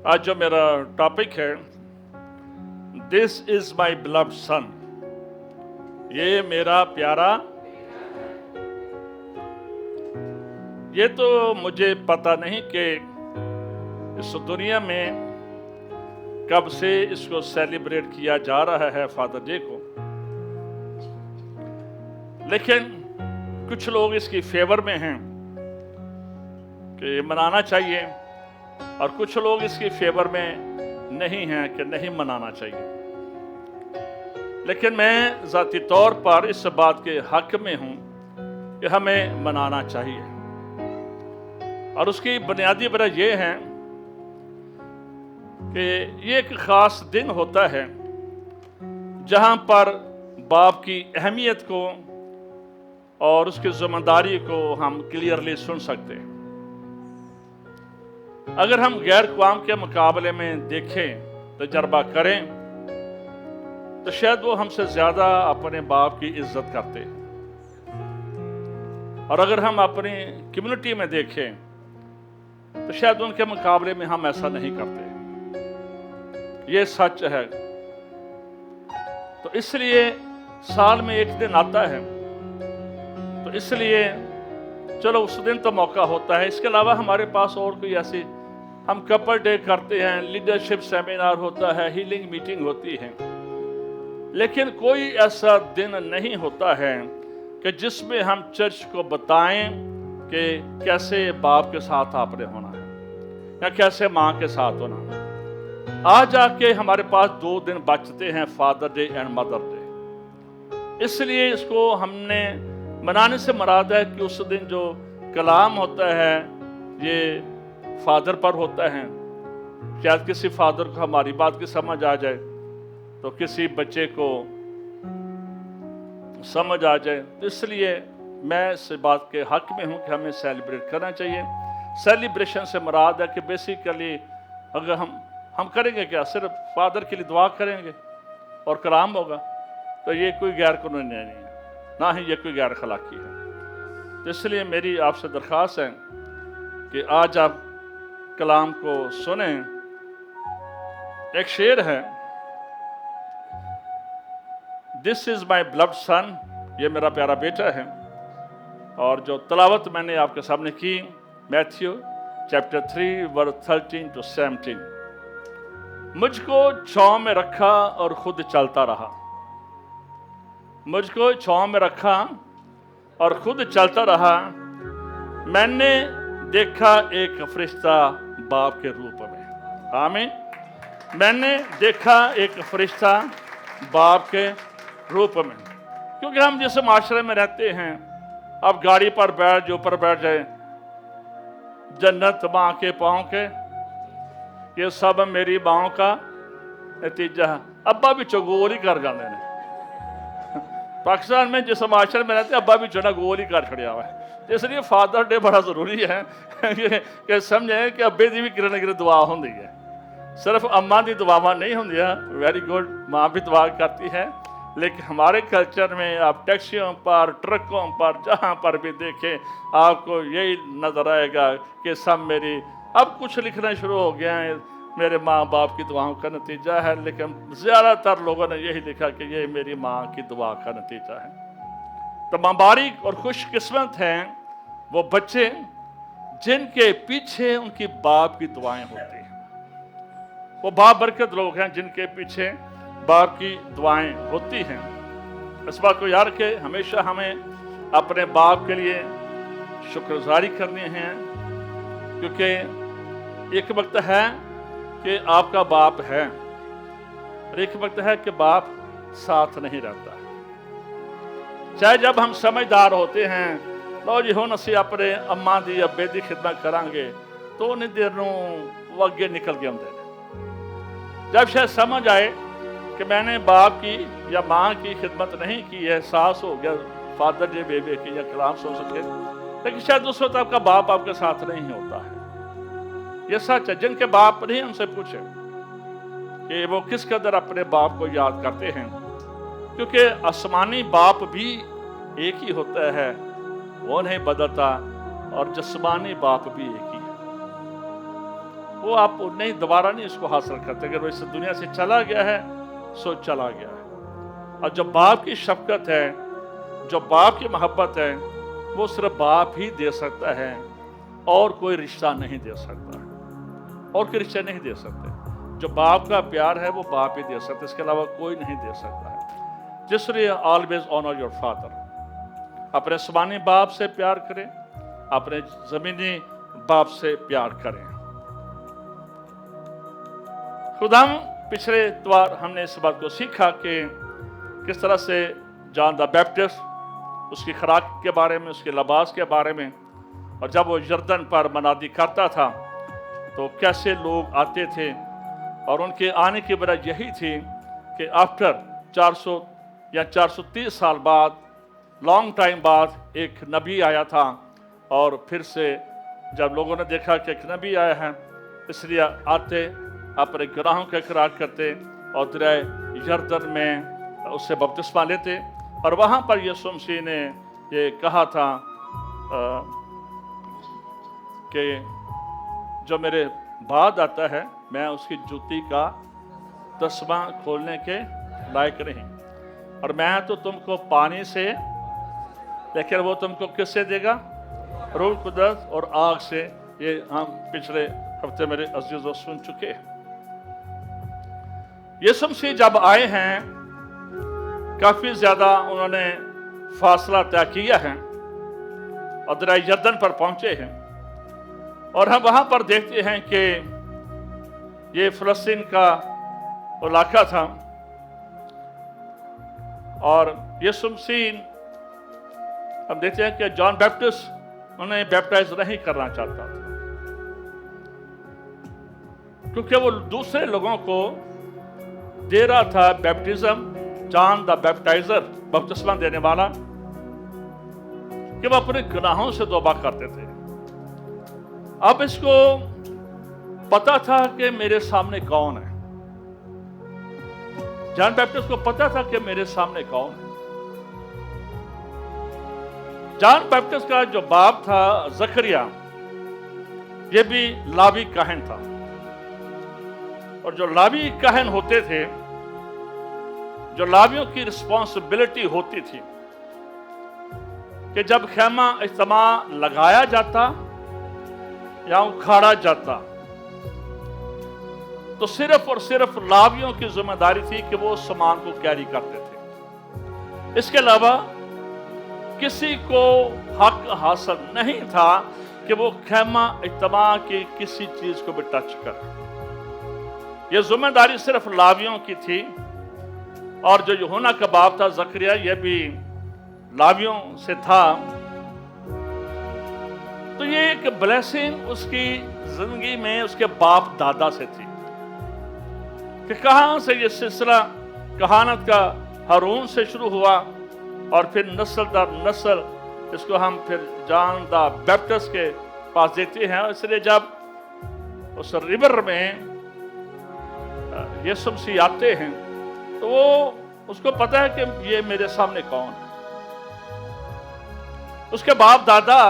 आज जो मेरा टॉपिक है, दिस इज माई बिलव्ड सन, ये मेरा प्यारा। ये तो मुझे पता नहीं कि इस दुनिया में कब से इसको सेलिब्रेट किया जा रहा है फादर डे को, लेकिन कुछ लोग इसकी फेवर में हैं कि मनाना चाहिए, और कुछ लोग इसकी फेवर में नहीं हैं कि नहीं मनाना चाहिए। लेकिन मैं ज़ाती तौर पर इस बात के हक में हूं कि हमें मनाना चाहिए, और उसकी बुनियादी वजह यह है कि ये एक ख़ास दिन होता है जहां पर बाप की अहमियत को और उसकी जिम्मेदारी को हम क्लियरली सुन सकते हैं। अगर हम गैर कौम के मुकाबले में देखें, तजर्बा करें, तो शायद वो हमसे ज़्यादा अपने बाप की इज्जत करते हैं, और अगर हम अपनी कम्युनिटी में देखें तो शायद उनके मुकाबले में हम ऐसा नहीं करते। ये सच है। तो इसलिए साल में एक दिन आता है, तो इसलिए चलो उस दिन तो मौका होता है। इसके अलावा हमारे पास और कोई ऐसी, हम कपल डे करते हैं, लीडरशिप सेमिनार होता है, हीलिंग मीटिंग होती है, लेकिन कोई ऐसा दिन नहीं होता है कि जिसमें हम चर्च को बताएं कि कैसे बाप के साथ आपने होना है या कैसे माँ के साथ होना है। आज आके हमारे पास 2 दिन बचते हैं, father day and mother day. इसलिए इसको हमने मनाने से मुराद है कि उस दिन जो कलाम होता है ये फादर पर होता है। शायद किसी फादर को हमारी बात की समझ आ जाए, तो किसी बच्चे को समझ आ जाए। तो इसलिए मैं इस बात के हक में हूं कि हमें सेलिब्रेट करना चाहिए। सेलिब्रेशन से मुराद है कि बेसिकली अगर हम करेंगे क्या, सिर्फ फादर के लिए दुआ करेंगे और कलाम होगा, तो ये कोई गैर कानूनी नहीं है, ना ही ये कोई गैर अखलाकी है। तो इसलिए मेरी आपसे दरख्वास्त है कि आज आप कलाम को सुने। एक शेर है, दिस इज माई बिलव्ड सन, ये मेरा प्यारा बेटा है। और जो तलावत मैंने आपके सामने की, मैथ्यू चैप्टर 3 वर्स 13 to 17। मुझको छांव में रखा और खुद चलता रहा, मुझको छांव में रखा और खुद चलता रहा। मैंने देखा एक फरिश्ता बाप के रूप में। आमीन। मैंने देखा एक फरिश्ता बाप के रूप में। क्योंकि हम जिस माशरे में रहते हैं, अब गाड़ी पर बैठ जो ऊपर बैठ जाए, जन्नत माँ के पाँव के, ये सब मेरी माँ का नतीजा है। अब्बा भी चगोल ही कर जाते हैं। पाकिस्तान में जिस माशरे में रहते हैं, अब्बा भी जो ना गोल ही कर छड़िया हुआ है। इसलिए फादर डे बड़ा ज़रूरी है कि समझें कि अब्बे की भी किरण किरण दुआ होती है, सिर्फ अम्मा की दुआवां नहीं होंगी। वेरी गुड, माँ भी दुआ करती है, लेकिन हमारे कल्चर में आप टैक्सियों पर, ट्रकों पर, जहाँ पर भी देखें, आपको यही नज़र आएगा कि सब मेरी, अब कुछ लिखना शुरू हो गया है, मेरे माँ बाप की दुआओं का नतीजा है, लेकिन ज़्यादातर लोगों ने यही लिखा कि ये मेरी माँ की दुआ का नतीजा है। तो मुबारक और खुशकिस्मत हैं वो बच्चे जिनके पीछे उनकी बाप की दुआएं होती हैं। वो बाबरकत लोग हैं जिनके पीछे बाप की दुआएं होती हैं। इस बात को याद रखें, हमेशा हमें अपने बाप के लिए शुक्रगुजारी करनी है, क्योंकि एक वक्त है कि आपका बाप है और एक वक्त है कि बाप साथ नहीं रहता। चाहे जब हम समझदार होते हैं, लो जी हुण असीं अपने अम्मा दी अब्बे दी खिदमत करांगे, तो उन्हीं देर नूं वो अगे निकल के आउंदे ने। जब शायद समझ आए कि मैंने बाप की या माँ की खिदमत नहीं की है, एहसास हो गया फादर डे बेबे की या कलाम सुन सके, लेकिन शायद उस वक्त आपका बाप आपके साथ नहीं होता है। ये सच है। जिनके बाप नहीं, उनसे पूछे कि वो किस कदर अपने बाप को याद करते हैं, क्योंकि आसमानी बाप भी एक ही होता है, वो नहीं बदलता, और जिस्मानी बाप भी एक ही है। وہ آپ نہیں دوبارہ نہیں اس کو حاصل کرتے. اگر وہ اس دنیا سے چلا گیا ہے سو چلا گیا ہے. اور جو باپ کی شفقت ہے، جو باپ کی محبت ہے، وہ صرف باپ ہی دے سکتا ہے، اور کوئی رشتہ نہیں دے سکتا، اور کوئی رشتہ نہیں دے سکتے. جو باپ کا پیار ہے وہ باپ ہی دے سکتا، اس کے علاوہ کوئی نہیں دے سکتا ہے. جس لیے آلویز آنر یور فادر. اپنے آسمانی باپ سے پیار کریں، اپنے زمینی باپ سے پیار کریں. خدا پچھلے اتوار ہم نے اس بات کو سیکھا کہ کس طرح سے جان دا بیپٹسٹ، اس کی خوراک کے بارے میں، اس کے لباس کے بارے میں، اور جب وہ یردن پر منادی کرتا تھا تو کیسے لوگ آتے تھے. اور ان کے آنے کی وجہ یہی تھی کہ آفٹر 400 یا 430 سال بعد، لانگ ٹائم بعد ایک نبی آیا تھا. اور پھر سے جب لوگوں نے دیکھا کہ ایک نبی آیا ہے، اس لیے آتے، اپنے گناہوں کا اقرار کرتے اور دریائے یردن میں اس سے بپتسمہ لیتے. اور وہاں پر یسوع مسیح نے یہ کہا تھا کہ جو میرے بعد آتا ہے میں اس کی جوتی کا تسمہ کھولنے کے لائق نہیں، اور میں تو تم کو پانی سے، لیکن وہ تم کو کس سے دے گا؟ روح القدس اور آگ سے. یہ ہم پچھلے ہفتے میرے عزیزوں سن چکے. یسوع مسیح جب آئے ہیں کافی زیادہ انہوں نے فاصلہ طے کیا ہے اور دریائے یردن پر پہنچے ہیں. اور ہم وہاں پر دیکھتے ہیں کہ یہ فلسطین کا علاقہ تھا، اور یسوع مسیح ہم دیکھتے ہیں کہ جان بیپٹسٹ انہیں بیپٹائز نہیں کرنا چاہتا تھا، کیونکہ وہ دوسرے لوگوں کو دے رہا تھا بیپٹزم، جان دا بیپٹائزر، بپتسمہ دینے والا، کہ وہ اپنے گناہوں سے توبہ کرتے تھے. اب اس کو پتا تھا کہ میرے سامنے کون ہے. جان بیپٹسٹ کو پتا تھا کہ میرے سامنے کون ہے. جان بیپٹسٹ کا جو باپ تھا زکریا، یہ بھی لاوی کاہن تھا. اور جو لاوی کاہن ہوتے تھے، جو لاویوں کی رسپانسبلٹی ہوتی تھی کہ جب خیمہ اجتماع لگایا جاتا یا اکھاڑا جاتا تو صرف اور صرف لاویوں کی ذمہ داری تھی کہ وہ سامان کو کیری کرتے تھے. اس کے علاوہ کسی کو حق حاصل نہیں تھا کہ وہ خیمہ اجتماع کی کسی چیز کو بھی ٹچ کرے. یہ ذمہ داری صرف لاویوں کی تھی. اور جو یوحنا کا باپ تھا زکریا، یہ بھی لاویوں سے تھا. تو یہ ایک بلیسنگ اس کی زندگی میں اس کے باپ دادا سے تھی کہ کہاں سے یہ سلسلہ کہانت کا ہارون سے شروع ہوا، اور پھر نسل در نسل اس کو ہم پھر جان دا بیپٹسٹ کے پاس دیتے ہیں. اس لیے جب اس ریور میں یسوع مسیح آتے ہیں تو وہ اس کو پتا ہے کہ یہ میرے سامنے کون ہے. اس کے باپ دادا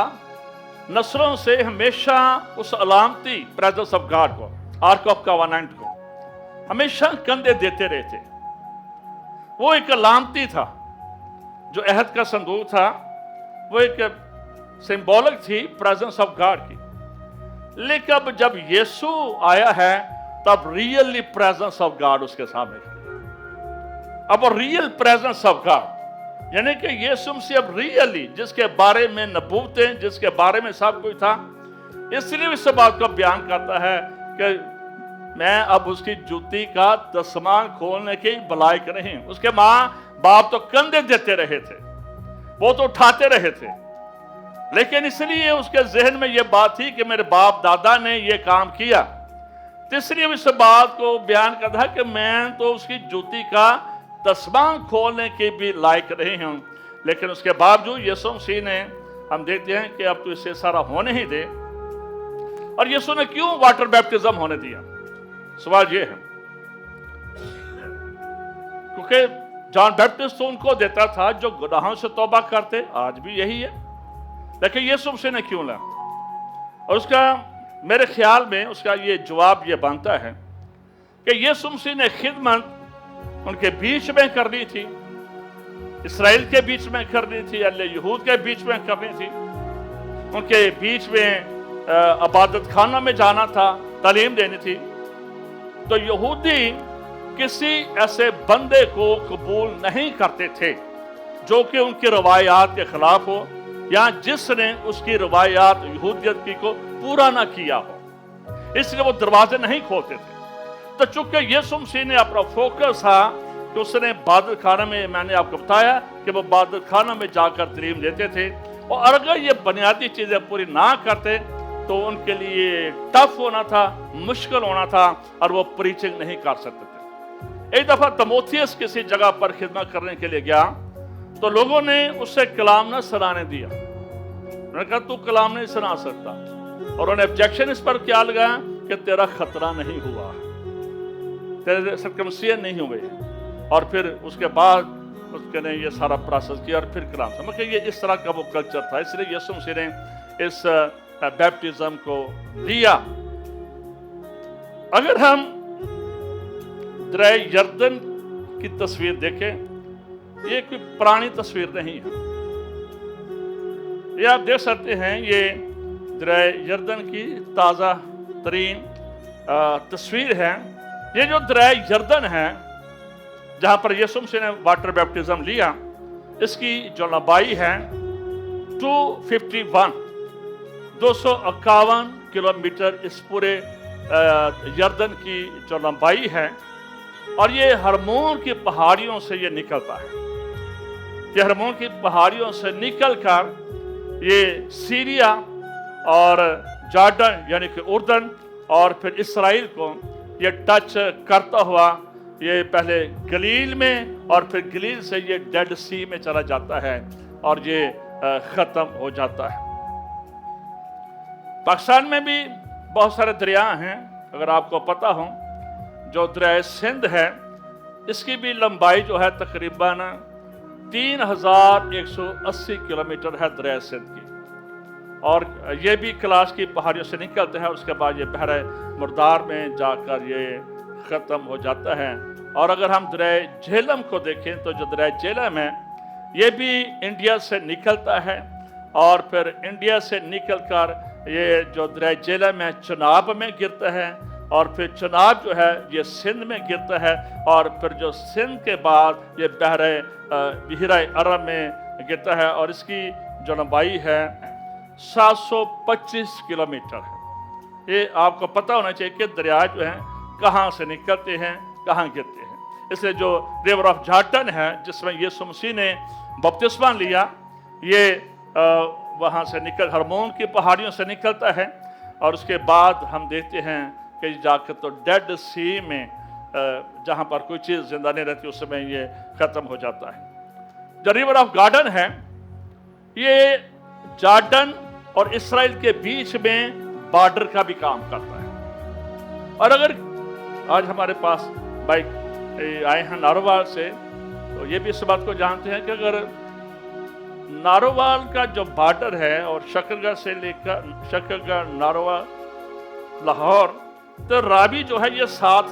نسلوں سے ہمیشہ اس علامتی پریزنس آف گاڈ کو، آرک آف کووننٹ کو ہمیشہ کندھے دیتے رہتے. وہ ایک علامتی تھا. جو عہد کا صندوق تھا وہ ایک سمبولک تھی پریزنس آف گاڈ کی. لیکن اب جب یسوع آیا ہے تب ریئلی پریزنس آف گاڈ اس کے سامنے کھڑی. اب ریئل پریزنس آف گاڈ، یعنی کہ یسوع مسیح اب ریئلی جس کے بارے میں نبوتیں، جس کے بارے میں سب کچھ تھا، اس لیے اس بات کو بیان کرتا ہے کہ میں اب اس کی جوتی کا دستمال کھولنے کی بلائق نہیں. اس کے ماں باپ تو کندھے دیتے رہے تھے، وہ تو اٹھاتے رہے تھے، لیکن اس لیے اس کے ذہن میں یہ بات تھی کہ میرے باپ دادا نے یہ کام کیا. اس لیے اس بات کو بیان کرتا ہے کہ میں تو اس کی جوتی کا دستمال کھولنے کے بھی لائق نہیں ہوں. لیکن اس کے باوجود یسوع مسیح نے، ہم دیکھتے ہیں کہ اب تو اسے سارا ہونے ہی دے. اور یسوع نے کیوں واٹر بیپٹزم ہونے دیا؟ سوال یہ ہے کیونکہ جان بیپٹسٹ تو ان کو دیتا تھا جو گناہوں سے توبہ کرتے، آج بھی یہی ہے. لیکن یسوع مسیح نے کیوں لا؟ اور اس کا میرے خیال میں اس کا یہ جواب یہ بنتا ہے کہ یسوع مسیح نے خدمت ان کے بیچ میں کرنی تھی، اسرائیل کے بیچ میں کرنی تھی، اہل یہود کے بیچ میں کرنی تھی، ان کے بیچ میں عبادت خانہ میں جانا تھا، تعلیم دینی تھی۔ تو یہودی کسی ایسے بندے کو قبول نہیں کرتے تھے جو کہ ان کی روایات کے خلاف ہو یا جس نے اس کی روایات یہودیت کی کو پورا نہ کیا ہو، اس لیے وہ دروازے نہیں کھولتے تھے۔ تو چونکہ یسوع مسیح نے اپنا فوکس تھا کہ اس نے عبادت خانہ میں، میں نے آپ کو بتایا کہ وہ عبادت خانہ میں جا کر تعلیم دیتے تھے، اور اگر یہ بنیادی چیزیں پوری نہ کرتے تو ان کے لیے ٹف ہونا تھا، مشکل ہونا تھا، اور وہ پریچنگ نہیں کر سکتے تھے۔ ایک دفعہ تموتھیوس کسی جگہ پر خدمت کرنے کے لیے گیا تو لوگوں نے اس سے کلام نہ سنانے دیا۔ انہوں نے کہا تو کلام نہیں سنا سکتا، اور انہوں نے آبجیکشن اس پر کیا لگایا کہ تیرا خطرہ نہیں ہوا، تیرے سرکمسیشن نہیں ہوئے، اور پھر اس کے بعد اس کے نے یہ سارا پروسیس کیا اور پھر کلام سنا۔ کہ یہ اس طرح کا وہ کلچر تھا، اس لیے یسوع مسیح نے اس بیپٹزم کو لیا۔ اگر ہم دریا یردن کی تصویر دیکھیں، یہ کوئی پرانی تصویر نہیں ہے، یہ آپ دیکھ سکتے ہیں، یہ دریا یردن کی تازہ ترین تصویر ہے۔ یہ جو دریا یردن ہے جہاں پر یسوع مسیح نے واٹر بیپٹزم لیا، اس کی جو لمبائی ہے 251 کلومیٹر اس پورے یردن کی جو لمبائی ہے، اور یہ ہرمون کی پہاڑیوں سے یہ نکلتا ہے۔ یہ ہرمون کی پہاڑیوں سے نکل کر یہ سیریا اور جارڈن یعنی کہ اردن اور پھر اسرائیل کو یہ ٹچ کرتا ہوا یہ پہلے گلیل میں اور پھر گلیل سے یہ ڈیڈ سی میں چلا جاتا ہے اور یہ ختم ہو جاتا ہے۔ پاکستان میں بھی بہت سارے دریا ہیں، اگر آپ کو پتہ ہو، جو دریائے سندھ ہے اس کی بھی لمبائی جو ہے تقریباً 3180 کلومیٹر ہے دریائے سندھ کی، اور یہ بھی کلاش کی پہاڑیوں سے نکلتے ہیں، اس کے بعد یہ بحر مردار میں جا کر یہ ختم ہو جاتا ہے۔ اور اگر ہم دریائے جہلم کو دیکھیں تو جو دریائے جہلم ہے یہ بھی انڈیا سے نکلتا ہے، اور پھر انڈیا سے نکل کر یہ جو دریائے جہلم ہے چناب میں گرتا ہے، اور پھر چناب جو ہے یہ سندھ میں گرتا ہے، اور پھر جو سندھ کے بعد یہ بحیرہ عرب میں گرتا ہے، اور اس کی جو لمبائی ہے 725 کلومیٹر ہے۔ یہ آپ کو پتہ ہونا چاہیے کہ دریا جو ہیں کہاں سے نکلتے ہیں، کہاں گرتے ہیں۔ اس لیے جو ریور آف جارڈن ہے جس میں یسوع مسیح نے بپتسمہ لیا، یہ وہاں سے نکل ہرمون کی پہاڑیوں سے نکلتا ہے، اور اس کے بعد ہم دیکھتے ہیں کہ جا کے تو ڈیڈ سی میں جہاں پر کوئی چیز زندہ نہیں رہتی اس میں یہ ختم ہو جاتا ہے۔ جو ریور آف گارڈن ہے یہ جارڈن اور اسرائیل کے بیچ میں بارڈر کا بھی کام کرتا ہے۔ اور اگر آج ہمارے پاس بائک آئے ہیں ناروال سے تو یہ بھی اس بات کو جانتے ہیں کہ اگر ناروال کا جو بارڈر ہے اور شکرگڑھ سے لے کر شکرگڑھ ناروال لاہور، تو رابی جو ہے یہ ساتھ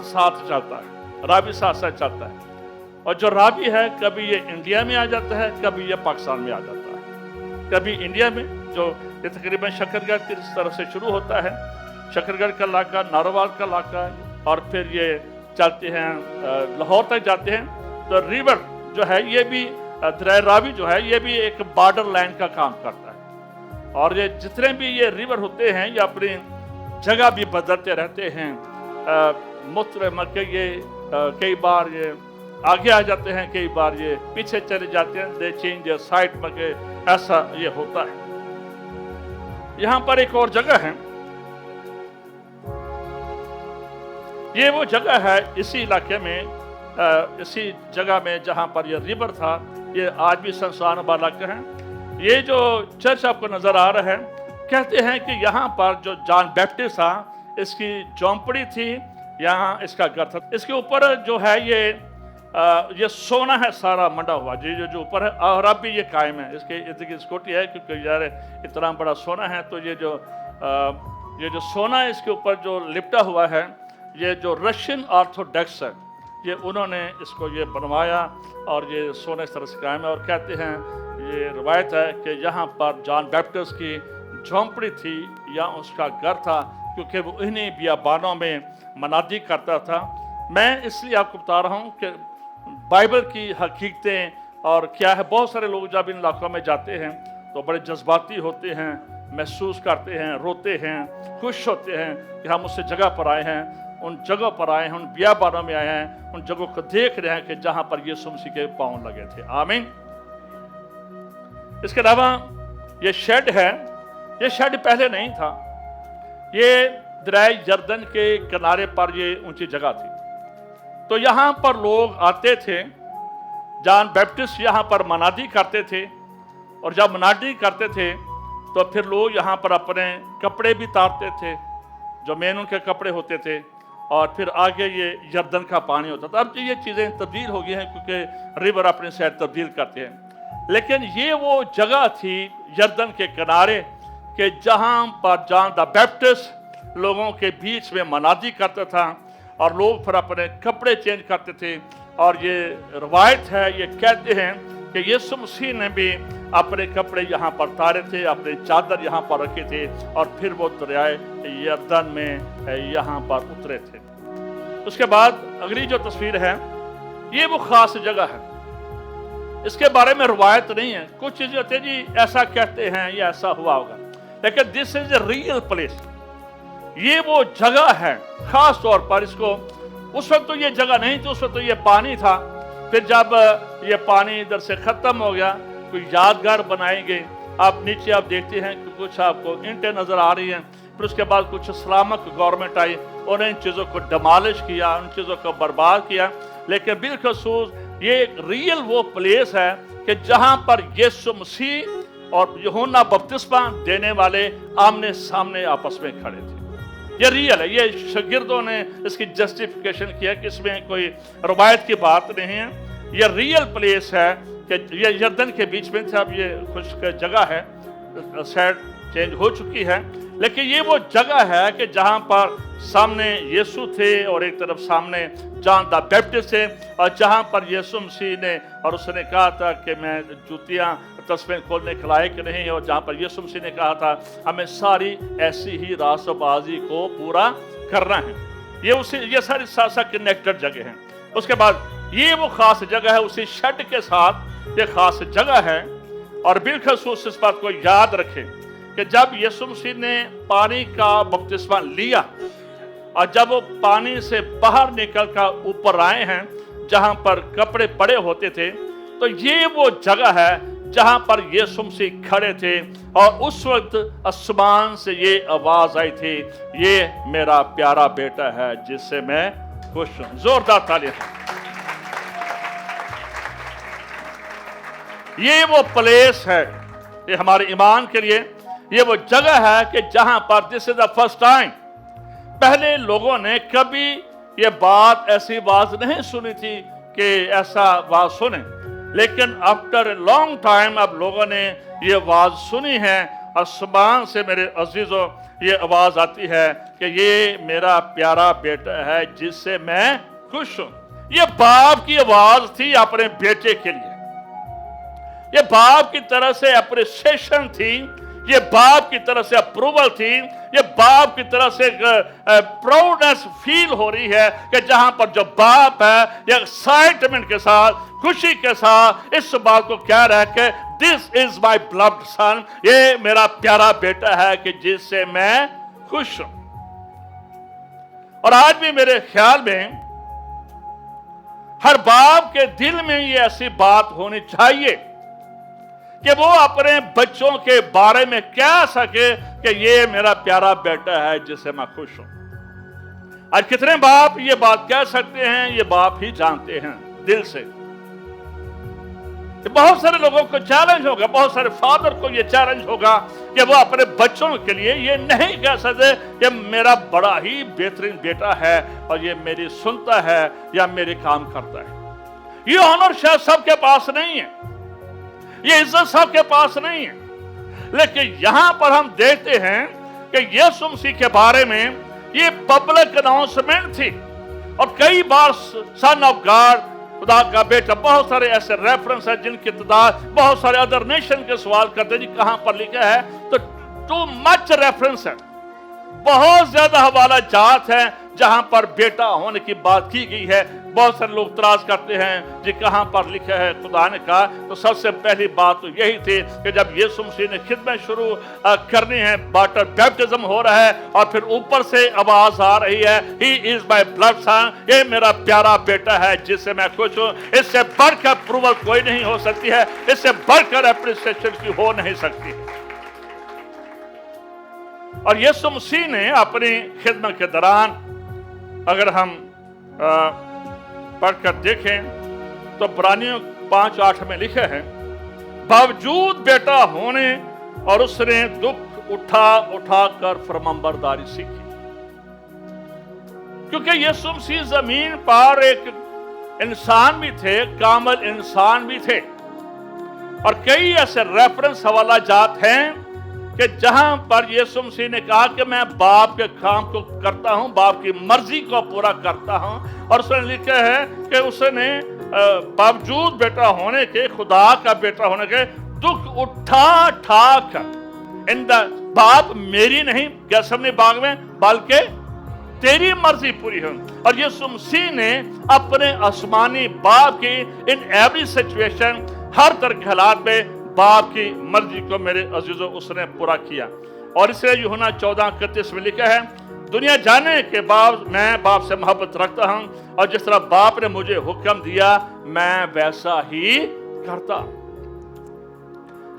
چلتا ہے، رابی ساتھ چلتا ہے، اور جو رابی ہے کبھی یہ انڈیا میں آ جاتا ہے، کبھی یہ پاکستان میں آ جاتا ہے۔ کبھی انڈیا میں جو یہ تقریباً شکرگڑھ کی طرف سے شروع ہوتا ہے، شکرگڑھ کا علاقہ، ناروال کا علاقہ، اور پھر یہ چلتے ہیں لاہور تک جاتے ہیں۔ تو ریور جو ہے یہ بھی دریا راوی جو ہے یہ بھی ایک بارڈر لائن کا کام کرتا ہے، اور یہ جتنے بھی یہ ریور ہوتے ہیں یہ اپنی جگہ بھی بدلتے رہتے ہیں، یہ کئی بار یہ آگے آ جاتے ہیں، کئی بار یہ پیچھے چلے جاتے ہیں، دے چینج سائٹ میں، ایسا یہ ہوتا ہے۔ یہاں پر ایک اور جگہ ہے، یہ وہ جگہ ہے اسی علاقے میں، اسی جگہ میں جہاں پر یہ ریور تھا، یہ آج بھی سنسان والا علاقہ ہے۔ یہ جو چرچ آپ کو نظر آ رہا ہے، کہتے ہیں کہ یہاں پر جو جان بیپٹسٹ تھا اس کی جھونپڑی تھی، یہاں اس کا گھر تھا۔ اس کے اوپر جو ہے یہ سونا ہے سارا منڈا ہوا، جو اوپر ہے، اور اب بھی یہ قائم ہے۔ اس کے ارد گرد سکیورٹی ہے کیونکہ یار اتنا بڑا سونا ہے، تو یہ جو ये जो सोना इसके ऊपर जो लिपटा हुआ है, ये जो रशियन ऑर्थोडॉक्स है, ये उन्होंने इसको ये बनवाया और ये सोने इस तरह से कायम है। और कहते हैं, ये रिवायत है कि यहाँ पर जॉन बैप्टिस्ट की झोंपड़ी थी या उसका घर था, क्योंकि वो इन्हीं बियाबानों में मनादी करता था। मैं इसलिए आपको बता रहा हूँ कि बाइबल की हकीकतें और क्या है। बहुत सारे लोग जब इन इलाकों में जाते हैं तो बड़े जज्बाती होते हैं, महसूस करते हैं, रोते हैं, खुश होते हैं कि हम उस जगह पर आए हैं, उन जगह पर आए हैं, उन बियाबानों में आए हैं, उन जगहों को देख रहे हैं कि जहाँ पर यीशु मसीह के पाँव लगे थे। आमीन। इसके अलावा ये शेड है, ये शेड पहले नहीं था। ये दरिया यरदन के किनारे पर ये ऊंची जगह थी, तो यहाँ पर लोग आते थे। जॉन बैप्टिस्ट यहाँ पर मनादी करते थे, और जब मनादी करते थे तो फिर लोग यहाँ पर अपने कपड़े भी उतारते थे, जो मेन उनके कपड़े होते थे, और फिर आगे ये यरदन का पानी होता था। अब ये चीज़ें तब्दील हो गई हैं, क्योंकि रिवर अपने साइड तब्दील करते हैं। लेकिन ये वो जगह थी यरदन के किनारे कि जहाँ पर जॉन द बैप्टिस्ट लोगों के बीच में मनादी करता था, और लोग फिर अपने कपड़े चेंज करते थे। और ये रवायत है, ये कहते हैं कि यीशु मसीह ने भी अपने कपड़े यहाँ पर उतारे थे, अपने चादर यहाँ पर रखे थे, और फिर वो दरियाए यरदन में यहाँ पर उतरे थे। उसके बाद अगली जो तस्वीर है, ये वो खास जगह है। इसके बारे में रवायत नहीं है, कुछ चीजें होती है जी ऐसा कहते हैं, ये ऐसा हुआ होगा, लेकिन this is a real place. ये वो जगह है खास तौर पर। इसको उस वक्त तो ये जगह नहीं थी, उस वक्त तो ये पानी था। फिर जब ये पानी इधर से खत्म हो गया, कोई यादगार बनाएंगे। आप नीचे आप देखते हैं कि कुछ आपको ईंटें नजर आ रही हैं। फिर उसके बाद कुछ इस्लामिक गवर्नमेंट आई, उन्होंने इन चीज़ों को डिमोलिश किया, उन चीज़ों को बर्बाद किया। लेकिन बिलखसूस ये एक रियल वो प्लेस है कि जहाँ पर यीशु मसीह और यूहन्ना बपतिस्मा देने वाले आमने सामने आपस में खड़े थे। ये रियल है। ये शागिर्दों ने इसकी जस्टिफिकेशन किया कि इसमें कोई रवायत की बात नहीं है, ये रियल प्लेस है कि ये यरदन के बीच में था। अब ये खुश्क जगह है, साइड चेंज हो चुकी है, लेकिन ये वो जगह है कि जहाँ पर सामने यीशु थे और एक तरफ सामने जॉन द बैप्टिस्ट थे, और जहाँ पर यीशु मसीह ने और उसने कहा था कि मैं जूतियाँ तस्वीर खोलने के लायक नहीं, और जहाँ पर यीशु मसीह ने कहा था हमें सारी ऐसी ही रास्तबाजी को पूरा करना है। ये सारी साथ साथ कनेक्टेड जगह हैं। उसके बाद ये वो खास जगह है, उसी शेड के साथ ये खास जगह है। और बिलखसूस इस बात को याद रखें कि जब यीशु मसीह ने पानी का बपतिस्मा लिया और जब वो पानी से बाहर निकल कर ऊपर आए हैं जहां पर कपड़े पड़े होते थे, तो ये वो जगह है जहां पर यीशु मसीह खड़े थे। और उस वक्त आसमान से ये आवाज आई थी, ये मेरा प्यारा बेटा है जिससे मैं खुश हूं। जोरदार तालियां। ये वो प्लेस है, ये हमारे ईमान के लिए ये वो जगह है कि जहां पर this is the first time, पहले लोगों ने कभी ये बात ऐसी बात नहीं सुनी थी कि ऐसा बात सुने, लेकिन आफ्टर ए लॉन्ग टाइम अब लोगों ने ये आवाज सुनी है। आसमान से मेरे अजीजों ये आवाज आती है कि ये मेरा प्यारा बेटा है जिससे मैं खुश हूं। ये बाप की आवाज थी अपने बेटे के लिए, ये बाप की तरह से अप्रिसिएशन थी, ये बाप की तरह से अप्रूवल थी, ये बाप की तरह से प्राउडनेस फील हो रही है कि जहां पर जो बाप है ये एक्साइटमेंट के साथ, खुशी के साथ इस बात को कह रहा है कि दिस इज माय बिलव्ड सन, ये मेरा प्यारा बेटा है कि जिससे मैं खुश हूं। और आज भी मेरे ख्याल में हर बाप के दिल में ये ऐसी बात होनी चाहिए कि वो अपने बच्चों के बारे में कह सके कि ये मेरा प्यारा बेटा है जिससे मैं खुश हूं। आज कितने बाप ये बात कह सकते हैं? ये बाप ही जानते हैं दिल से। बहुत सारे लोगों को चैलेंज होगा, बहुत सारे फादर को ये चैलेंज होगा कि वो अपने बच्चों के लिए ये नहीं कह सकते कि मेरा बड़ा ही बेहतरीन बेटा है और ये मेरी सुनता है या मेरे काम करता है। ये ऑनर शायद सबके पास नहीं है, ये इज्जत सबके पास नहीं है, लेकिन यहां पर हम देखते हैं कि यीशु मसीह के बारे में ये पब्लिक अनाउंसमेंट थी। और कई बार सन ऑफ गॉड, खुदा का बेटा, बहुत सारे ऐसे रेफरेंस है जिनकी तादाद बहुत सारे अदर नेशन के सवाल करते हैं जी कहां पर लिखा है, तो टू मच रेफरेंस है, बहुत ज्यादा हवाला जात है जहां पर बेटा होने की बात की गई है। बहुत सारे लोग तराज करते हैं जी कहां पर लिखा है खुदा ने कहा। तो सबसे पहली बात तो यही थी कि जब यीशु मसीह ने खिदमत शुरू करनी है, वाटर बैप्टिज्म हो रहा है और फिर ऊपर से आवाज आ रही है, ही इज माय ब्लड सन, ये मेरा प्यारा बेटा है जिससे मैं खुश हूं। इससे बढ़कर अप्रूवल कोई नहीं हो सकती है, इससे बढ़कर एप्रिसिएशन की हो नहीं सकती है। और यीशु मसीह ने अपनी खिदमत के दौरान, अगर हम पढ़कर देखें तो इब्रानियों 5:8 में लिखा है, बावजूद बेटा होने और उसने दुख उठा कर फरमाबरदारी सीखी। क्योंकि यीशु मसीह जमीन पर एक इंसान भी थे, कामिल इंसान भी थे। और कई ऐसे रेफरेंस हवाला जात हैं कि जहां पर यीशु मसीह ने कहा कि मैं बाप के काम को करता हूं, बाप की मर्जी को पूरा करता हूं। और उसने लिखा है कि उसने बावजूद बेटा होने के, खुदा का बेटा होने के, दुख उठा कर इन द बाप मेरी नहीं गैसमनी बाग में बल्कि तेरी मर्जी पूरी हो। और यीशु मसीह ने अपने आसमानी बाप की इन एवरी सिचुएशन, हर तरह के हालात में बाप की मर्जी को मेरे अजीजों उसने पूरा किया। और इसलिए यूहन्ना 14:31 में लिखा है, दुनिया जाने के बाद मैं बाप से मोहब्बत रखता हूं और जिस तरह बाप ने मुझे हुक्म दिया मैं वैसा ही करता।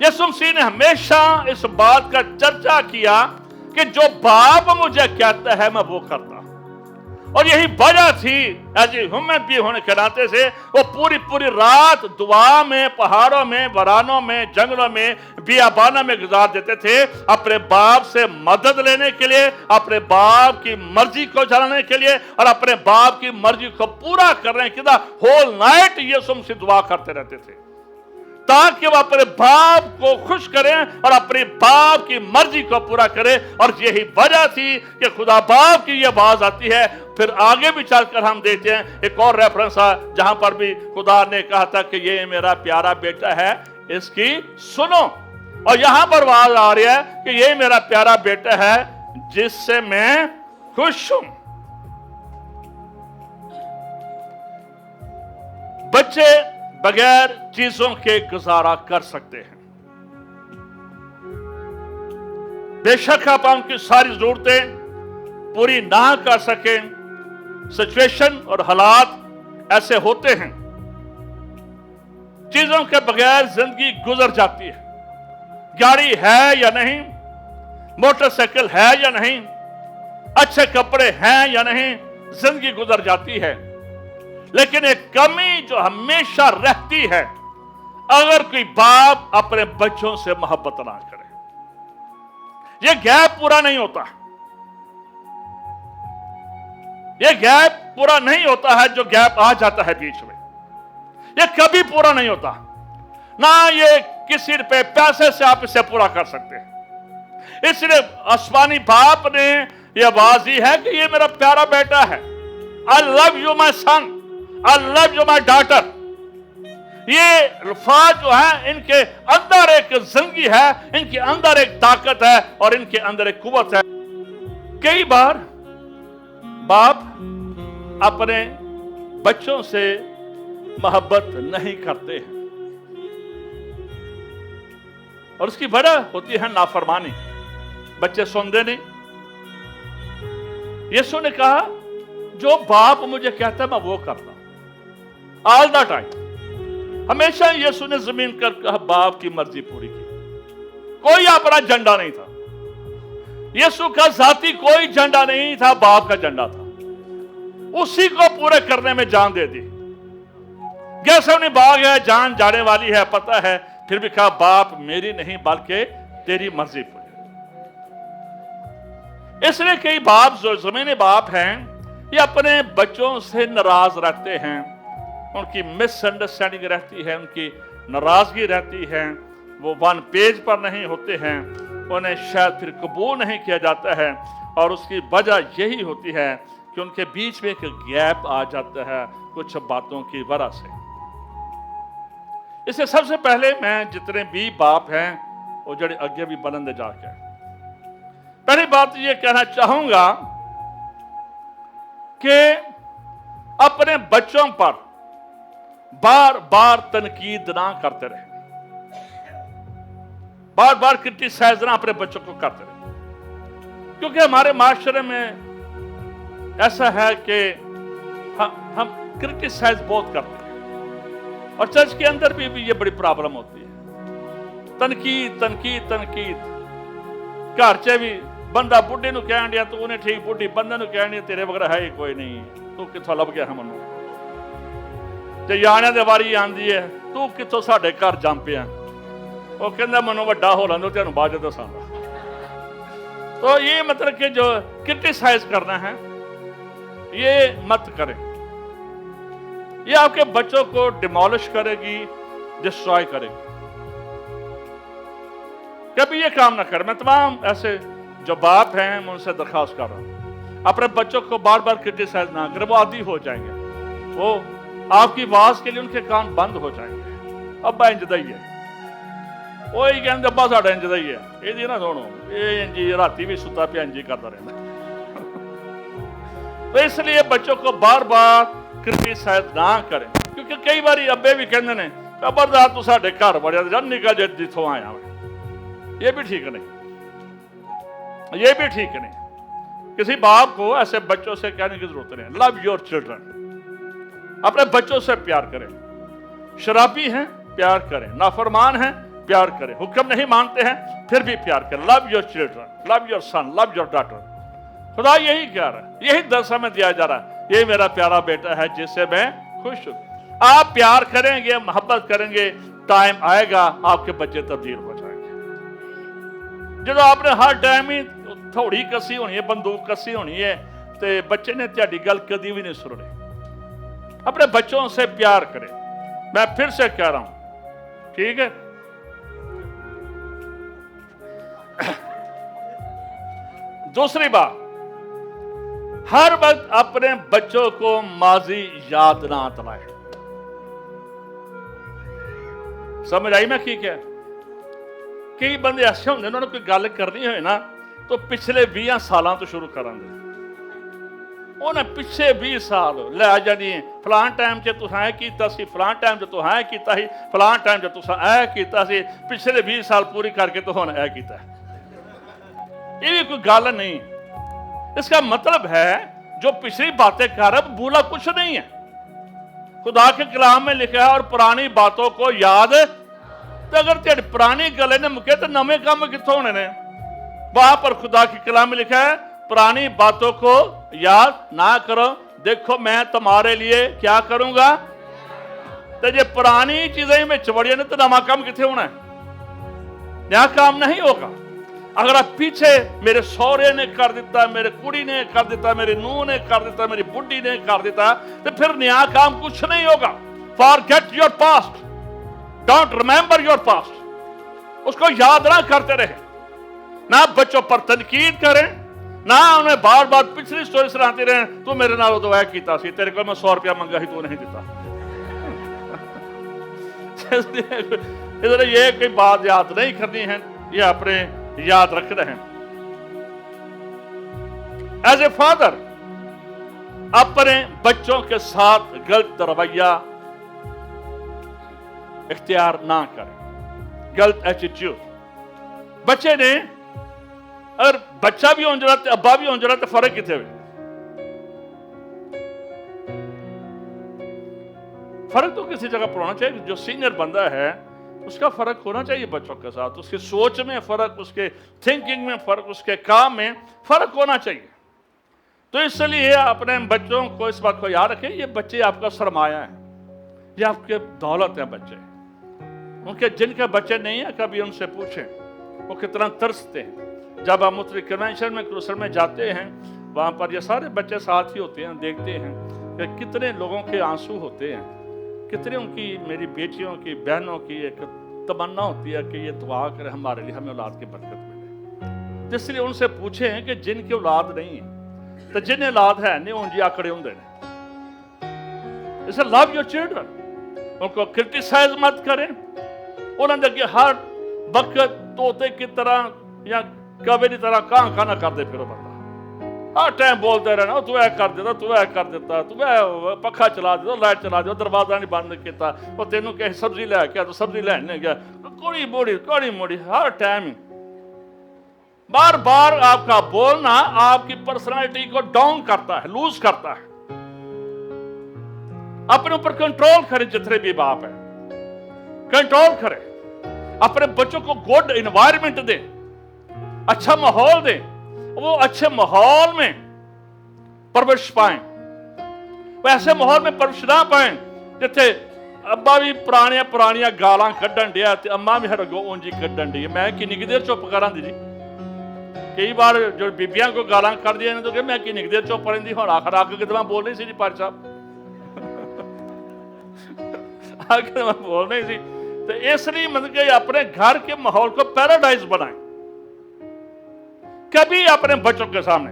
यीशु मसीह ने हमेशा इस बात का चर्चा किया कि जो बाप मुझे कहता है मैं वो करता। और यही वजह थी एज ए ह्यूमन भी होने के नाते से वो पूरी रात दुआ में, पहाड़ों में, वरानों में, जंगलों में, बियाबाना में गुजार देते थे अपने बाप से मदद लेने के लिए, अपने बाप की मर्जी को जानने के लिए और अपने बाप की मर्जी को पूरा करने के लिए होल नाइट यीशु मसीह दुआ करते रहते थे ताकि वो अपने बाप को खुश करें और अपने बाप की मर्जी को पूरा करें। और यही वजह थी कि खुदा बाप की ये आवाज आती है। फिर आगे भी चलकर हम देखते हैं एक और रेफरेंस है जहां पर भी खुदा ने कहा था कि ये मेरा प्यारा बेटा है, इसकी सुनो। और यहां पर आवाज आ रही है कि ये मेरा प्यारा बेटा है जिससे मैं खुश हूं। बच्चे बगैर चीजों के गुजारा कर सकते हैं। बेशक आप उनकी सारी जरूरतें पूरी ना कर सकें, सिचुएशन और हालात ऐसे होते हैं, चीजों के बगैर जिंदगी गुजर जाती है। गाड़ी है या नहीं, मोटरसाइकिल है या नहीं, अच्छे कपड़े हैं या नहीं, जिंदगी गुजर जाती है। लेकिन एक कमी जो हमेशा रहती है, अगर कोई बाप अपने बच्चों से मोहब्बत ना करे। यह गैप पूरा नहीं होता, यह गैप पूरा नहीं होता है जो गैप आ जाता है बीच में, यह कभी पूरा नहीं होता। ना ये किसी पे पैसे से आप इसे पूरा कर सकते हैं। इसलिए आसमानी बाप ने यह आवाज दी है कि ये मेरा प्यारा बेटा है, I love you my son, I love you my daughter। ये अल्फाज जो है इनके अंदर एक जिंदगी है, इनके अंदर एक ताकत है और इनके अंदर एक कुव्वत है। कई बार बाप अपने बच्चों से मोहब्बत नहीं करते हैं और उसकी वजह होती है नाफरमानी। बच्चे सुनते नहीं। यीशु ने कहा जो बाप मुझे कहता है मैं वो करता। ऑल द टाइम हमेशा यीशु ने जमीन कर कहा बाप की मर्जी पूरी की। कोई अपना झंडा नहीं था, यीशु का जाती कोई झंडा नहीं था, बाप का झंडा था। उसी को पूरे करने में जान दे दी। गैसमनी बाग है, जान जाने वाली है, पता है, फिर भी कहा बाप मेरी नहीं बल्कि तेरी मर्जी पूरी। इसलिए कई बाप जो जमीनी बाप हैं ये अपने बच्चों से नाराज रहते हैं, उनकी मिसअंडरस्टैंडिंग रहती है, उनकी नाराजगी रहती है, वो वन पेज पर नहीं होते हैं। उन्हें शायद फिर कबूल नहीं किया जाता है, और उसकी वजह यही होती है कि उनके बीच में एक गैप आ जाता है कुछ बातों की वजह से। इससे सबसे पहले मैं जितने भी बाप हैं वो जड़े अगे भी बुलंद जाके, पहली बात ये कहना चाहूंगा कि अपने बच्चों पर बार बार तनकीद ना करते रहे, बार बार क्रिटिसाइज ना अपने बच्चों को करते रहे, क्योंकि हमारे माशरे में ऐसा है कि हम क्रिटिसाइज बहुत करते हैं, और चर्च के अंदर भी ये बड़ी प्रॉब्लम होती है। तनकीद तनकीद तनकीद। घर च भी बंदा बुढ़े नूं कहण दिया, तू उन्हें ठीक, बुढ़ी बंदे नूं कहण दिया तेरे वगैरह है ही कोई नहीं, तू कित्थों लभ गया है मैनूं। ते याणियां दे वारी आंदी है, तू कित्थों साडे घर जम पिया, वो कहंदा मैनूं वड्डा हो लैण दो, तुहानूं बाद च दसांगा। तो ये मतलब कि जो क्रिटिसाइज करना है ये मत करें, ये आपके बच्चों को डिमोलिश करेगी, डिस्ट्रॉय करेगी। कभी ये काम ना करें। मैं तमाम ऐसे जो बाप हैं मैं उनसे दरखास्त कर रहा हूं, अपने बच्चों को बार बार क्रिटिसाइज ना करें, वो आदी हो जाएंगे, वो आपकी आवाज के लिए उनके कान बंद हो जाएंगे। अब्बा इंजदा ही है, वो ही कहते अब्बा साडा इंजदा ही है, ये ना सुनो, ये इंजी राती भी सुता पिया इंजी करता रहता। तो इसलिए बच्चों को बार बार क्रिटिसाइज ना करें, क्योंकि कई बार अब्बे भी कहते हैं खबरदार तू साडे घर वड़िया जा, निकल जा जिथों आया। ये भी ठीक नहीं, ये भी ठीक नहीं। किसी बाप को ऐसे बच्चों से कहने की जरूरत नहीं। लव योर चिल्ड्रन, अपने बच्चों से प्यार करें। शराबी हैं प्यार करें, नाफरमान हैं प्यार करें, हुक्म नहीं मानते हैं फिर भी प्यार करें। Love your children, love your son, love your daughter. खुदा यही कह रहा है, यही दर्श हमें दिया जा रहा है, ये मेरा प्यारा बेटा है जिससे मैं खुश हूं। आप प्यार करेंगे, मोहब्बत करेंगे, टाइम आएगा आपके बच्चे तब्दील हो जाएंगे। जो आपने हर टाइम ही थोड़ी कसी होनी है, बंदूक कसी होनी है, तो बच्चे ने त्याड़ी गल कभी भी नहीं सुननी। अपने बच्चों से प्यार करें। मैं फिर से कह रहा हूं, ठीक है। दूसरी बात, हर वक्त अपने बच्चों को माजी याद ना दिलाएं। समझ आई मैं ठीक है? कई बंदे ऐसे होंगे उन्होंने कोई गल करनी हो ना तो पिछले 20 सालों तो शुरू करेंगे। उन्हें पिछले 20 साल लै जानी फलान टाइम से तुसां ऐ कीता सी, फलान टाइम से तुसां ऐ कीता सी, फलान टाइम से तुसां ऐ कीता सी, पिछले 20 साल पूरी करके तो हुण ऐ कीता। ये भी कोई गल नहीं। इसका मतलब है जो पिछली बातें कर रहा बुरा कुछ नहीं है। खुदा के कलाम में लिखा है और पुरानी बातों को याद, तो अगर तेरी पुरानी गले ने मुके तो नवे काम कितों होने ने। वहां पर खुदा के कलाम में लिखा है पुरानी बातों को याद ना करो, देखो मैं तुम्हारे लिए क्या करूंगा। तो जे पुरानी चीजें में चवड़िया ने तो नवा काम कितने होना है, नया काम नहीं होगा। अगर आप पीछे मेरे सौरे ने कर दिता, मेरे कुड़ी ने कर दिता, मेरी नूह ने कर दिता, मेरी बुढ़ी ने कर दिता, तो फिर नया काम कुछ नहीं होगा। Forget your past, don't remember your past. उसको याद ना करते रहे, ना बच्चों पर तनकीद करें, ना उन्हें बार बार पिछली स्टोरी सुनाते रहे, तू मेरे नाल तो ऐ कीता सी, तेरे को मैं 100 रुपया मंगा ही तू नहीं दिता। इधर ये कोई बात याद नहीं करनी है, ये अपने याद रख रहे हैं। एज ए फादर अपने बच्चों के साथ गलत रवैया इख्तियार ना करें, गलत एटीट्यूड। बच्चे ने अगर बच्चा भी होने जरा अब्बा भी होने जरा तो फर्क कितने हुए? फर्क तो किसी जगह पर होना चाहिए। जो सीनियर बंदा है उसका फर्क होना चाहिए बच्चों के साथ, उसकी सोच में फर्क, उसके थिंकिंग में फर्क, उसके काम में फर्क होना चाहिए। तो इसलिए अपने बच्चों को इस बात को याद रखें, ये बच्चे आपका सरमाया है, ये आपके दौलत है। बच्चे उनके जिनके बच्चे नहीं है कभी उनसे पूछें वो कितना तरसते हैं। जब हम उत्तरी कन्वेंशन में क्रूसल में जाते हैं वहां पर ये सारे बच्चे साथ ही होते हैं, देखते हैं कि कितने लोगों के आंसू होते हैं, कितने उनकी, मेरी बेटियों की, बहनों की एक तमन्ना होती है कि ये दुआ करे हमारे लिए, हमें औलाद की बरकत मिले। तो इसलिए उनसे पूछें कि जिनकी औलाद नहीं है तो जिन्हें औलाद है नहीं उन जी आकड़े होंगे इसे लव योर चिल्ड्रन, उनको क्रिटिसाइज मत करें, उन्होंने अगे हर वक्त तोते की तरह या कवे की तरह कहाँ खाना करते फिर बंदा हर टाइम बोलते रहना तू ऐ कर देता, तू ऐ कर देता, तू ऐ पखा चला देता, लाइट चला देता, दरवाजा नहीं बंद किया, वो तेनों कहे सब्जी लै के तो सब्जी लैने गया, कौड़ी मोड़ी हर टाइम। बार बार आपका बोलना आपकी पर्सनालिटी को डाउन करता है, लूज करता है। अपने ऊपर कंट्रोल करें, जितने भी बाप है कंट्रोल करें, अपने बच्चों को गुड एनवायरनमेंट दें, अच्छा माहौल दें, वो अच्छे माहौल में परवरिश पाएं, वैसे माहौल में परवरिश ना पाएं जिथे अब्बा भी पुरानियां गालां कड्ढन दिया ते अम्मा भी हरगो उंज ही कड्ढन दी। मैं किन्नी देर चुप करां दी जी, कई बार जो बीबियां को गालां कर दिया ने तो कि मैं किन्नी देर चुप रहिंदी, हुण आखिर आके कि मैं बोल नहीं सी जी पाज साहब आके मैं बोल नहीं सी। तो इसलिए मतलब कि अपने घर के माहौल को पैराडाइज बनाएं। कभी अपने बच्चों के सामने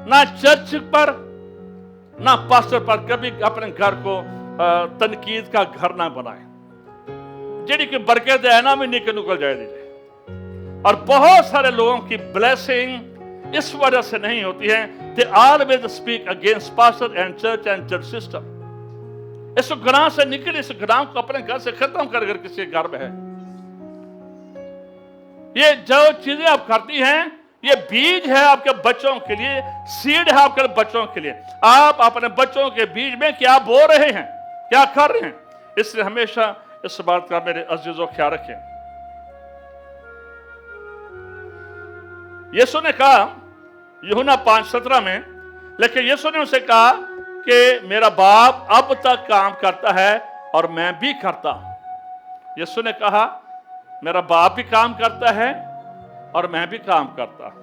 ना चर्च पर ना पास्टर पर कभी अपने घर को तनकीद का घर ना बनाएं। जेडी की बरकत है ना भी निकल निकल जाए दीजिए। और बहुत सारे लोगों की ब्लेसिंग इस वजह से नहीं होती है, they always speak against pastor and church system. इस गुनाह से निकल, इस गुनाह को अपने घर से खत्म कर कर किसी घर में है। ये जो चीजें आप करती हैं ये बीज है आपके बच्चों के लिए, सीड है आपके बच्चों के लिए। आप अपने बच्चों के बीज में क्या बो रहे हैं, क्या कर रहे हैं, इसलिए हमेशा इस बात का मेरे अजीजों ख्याल रखें। यीशु ने कहा यूहन्ना 5:17 में, लेकिन यीशु ने उसे कहा कि मेरा बाप अब तक काम करता है और मैं भी करता हूं। यीशु ने कहा मेरा बाप भी काम करता है और मैं भी काम करता हूं।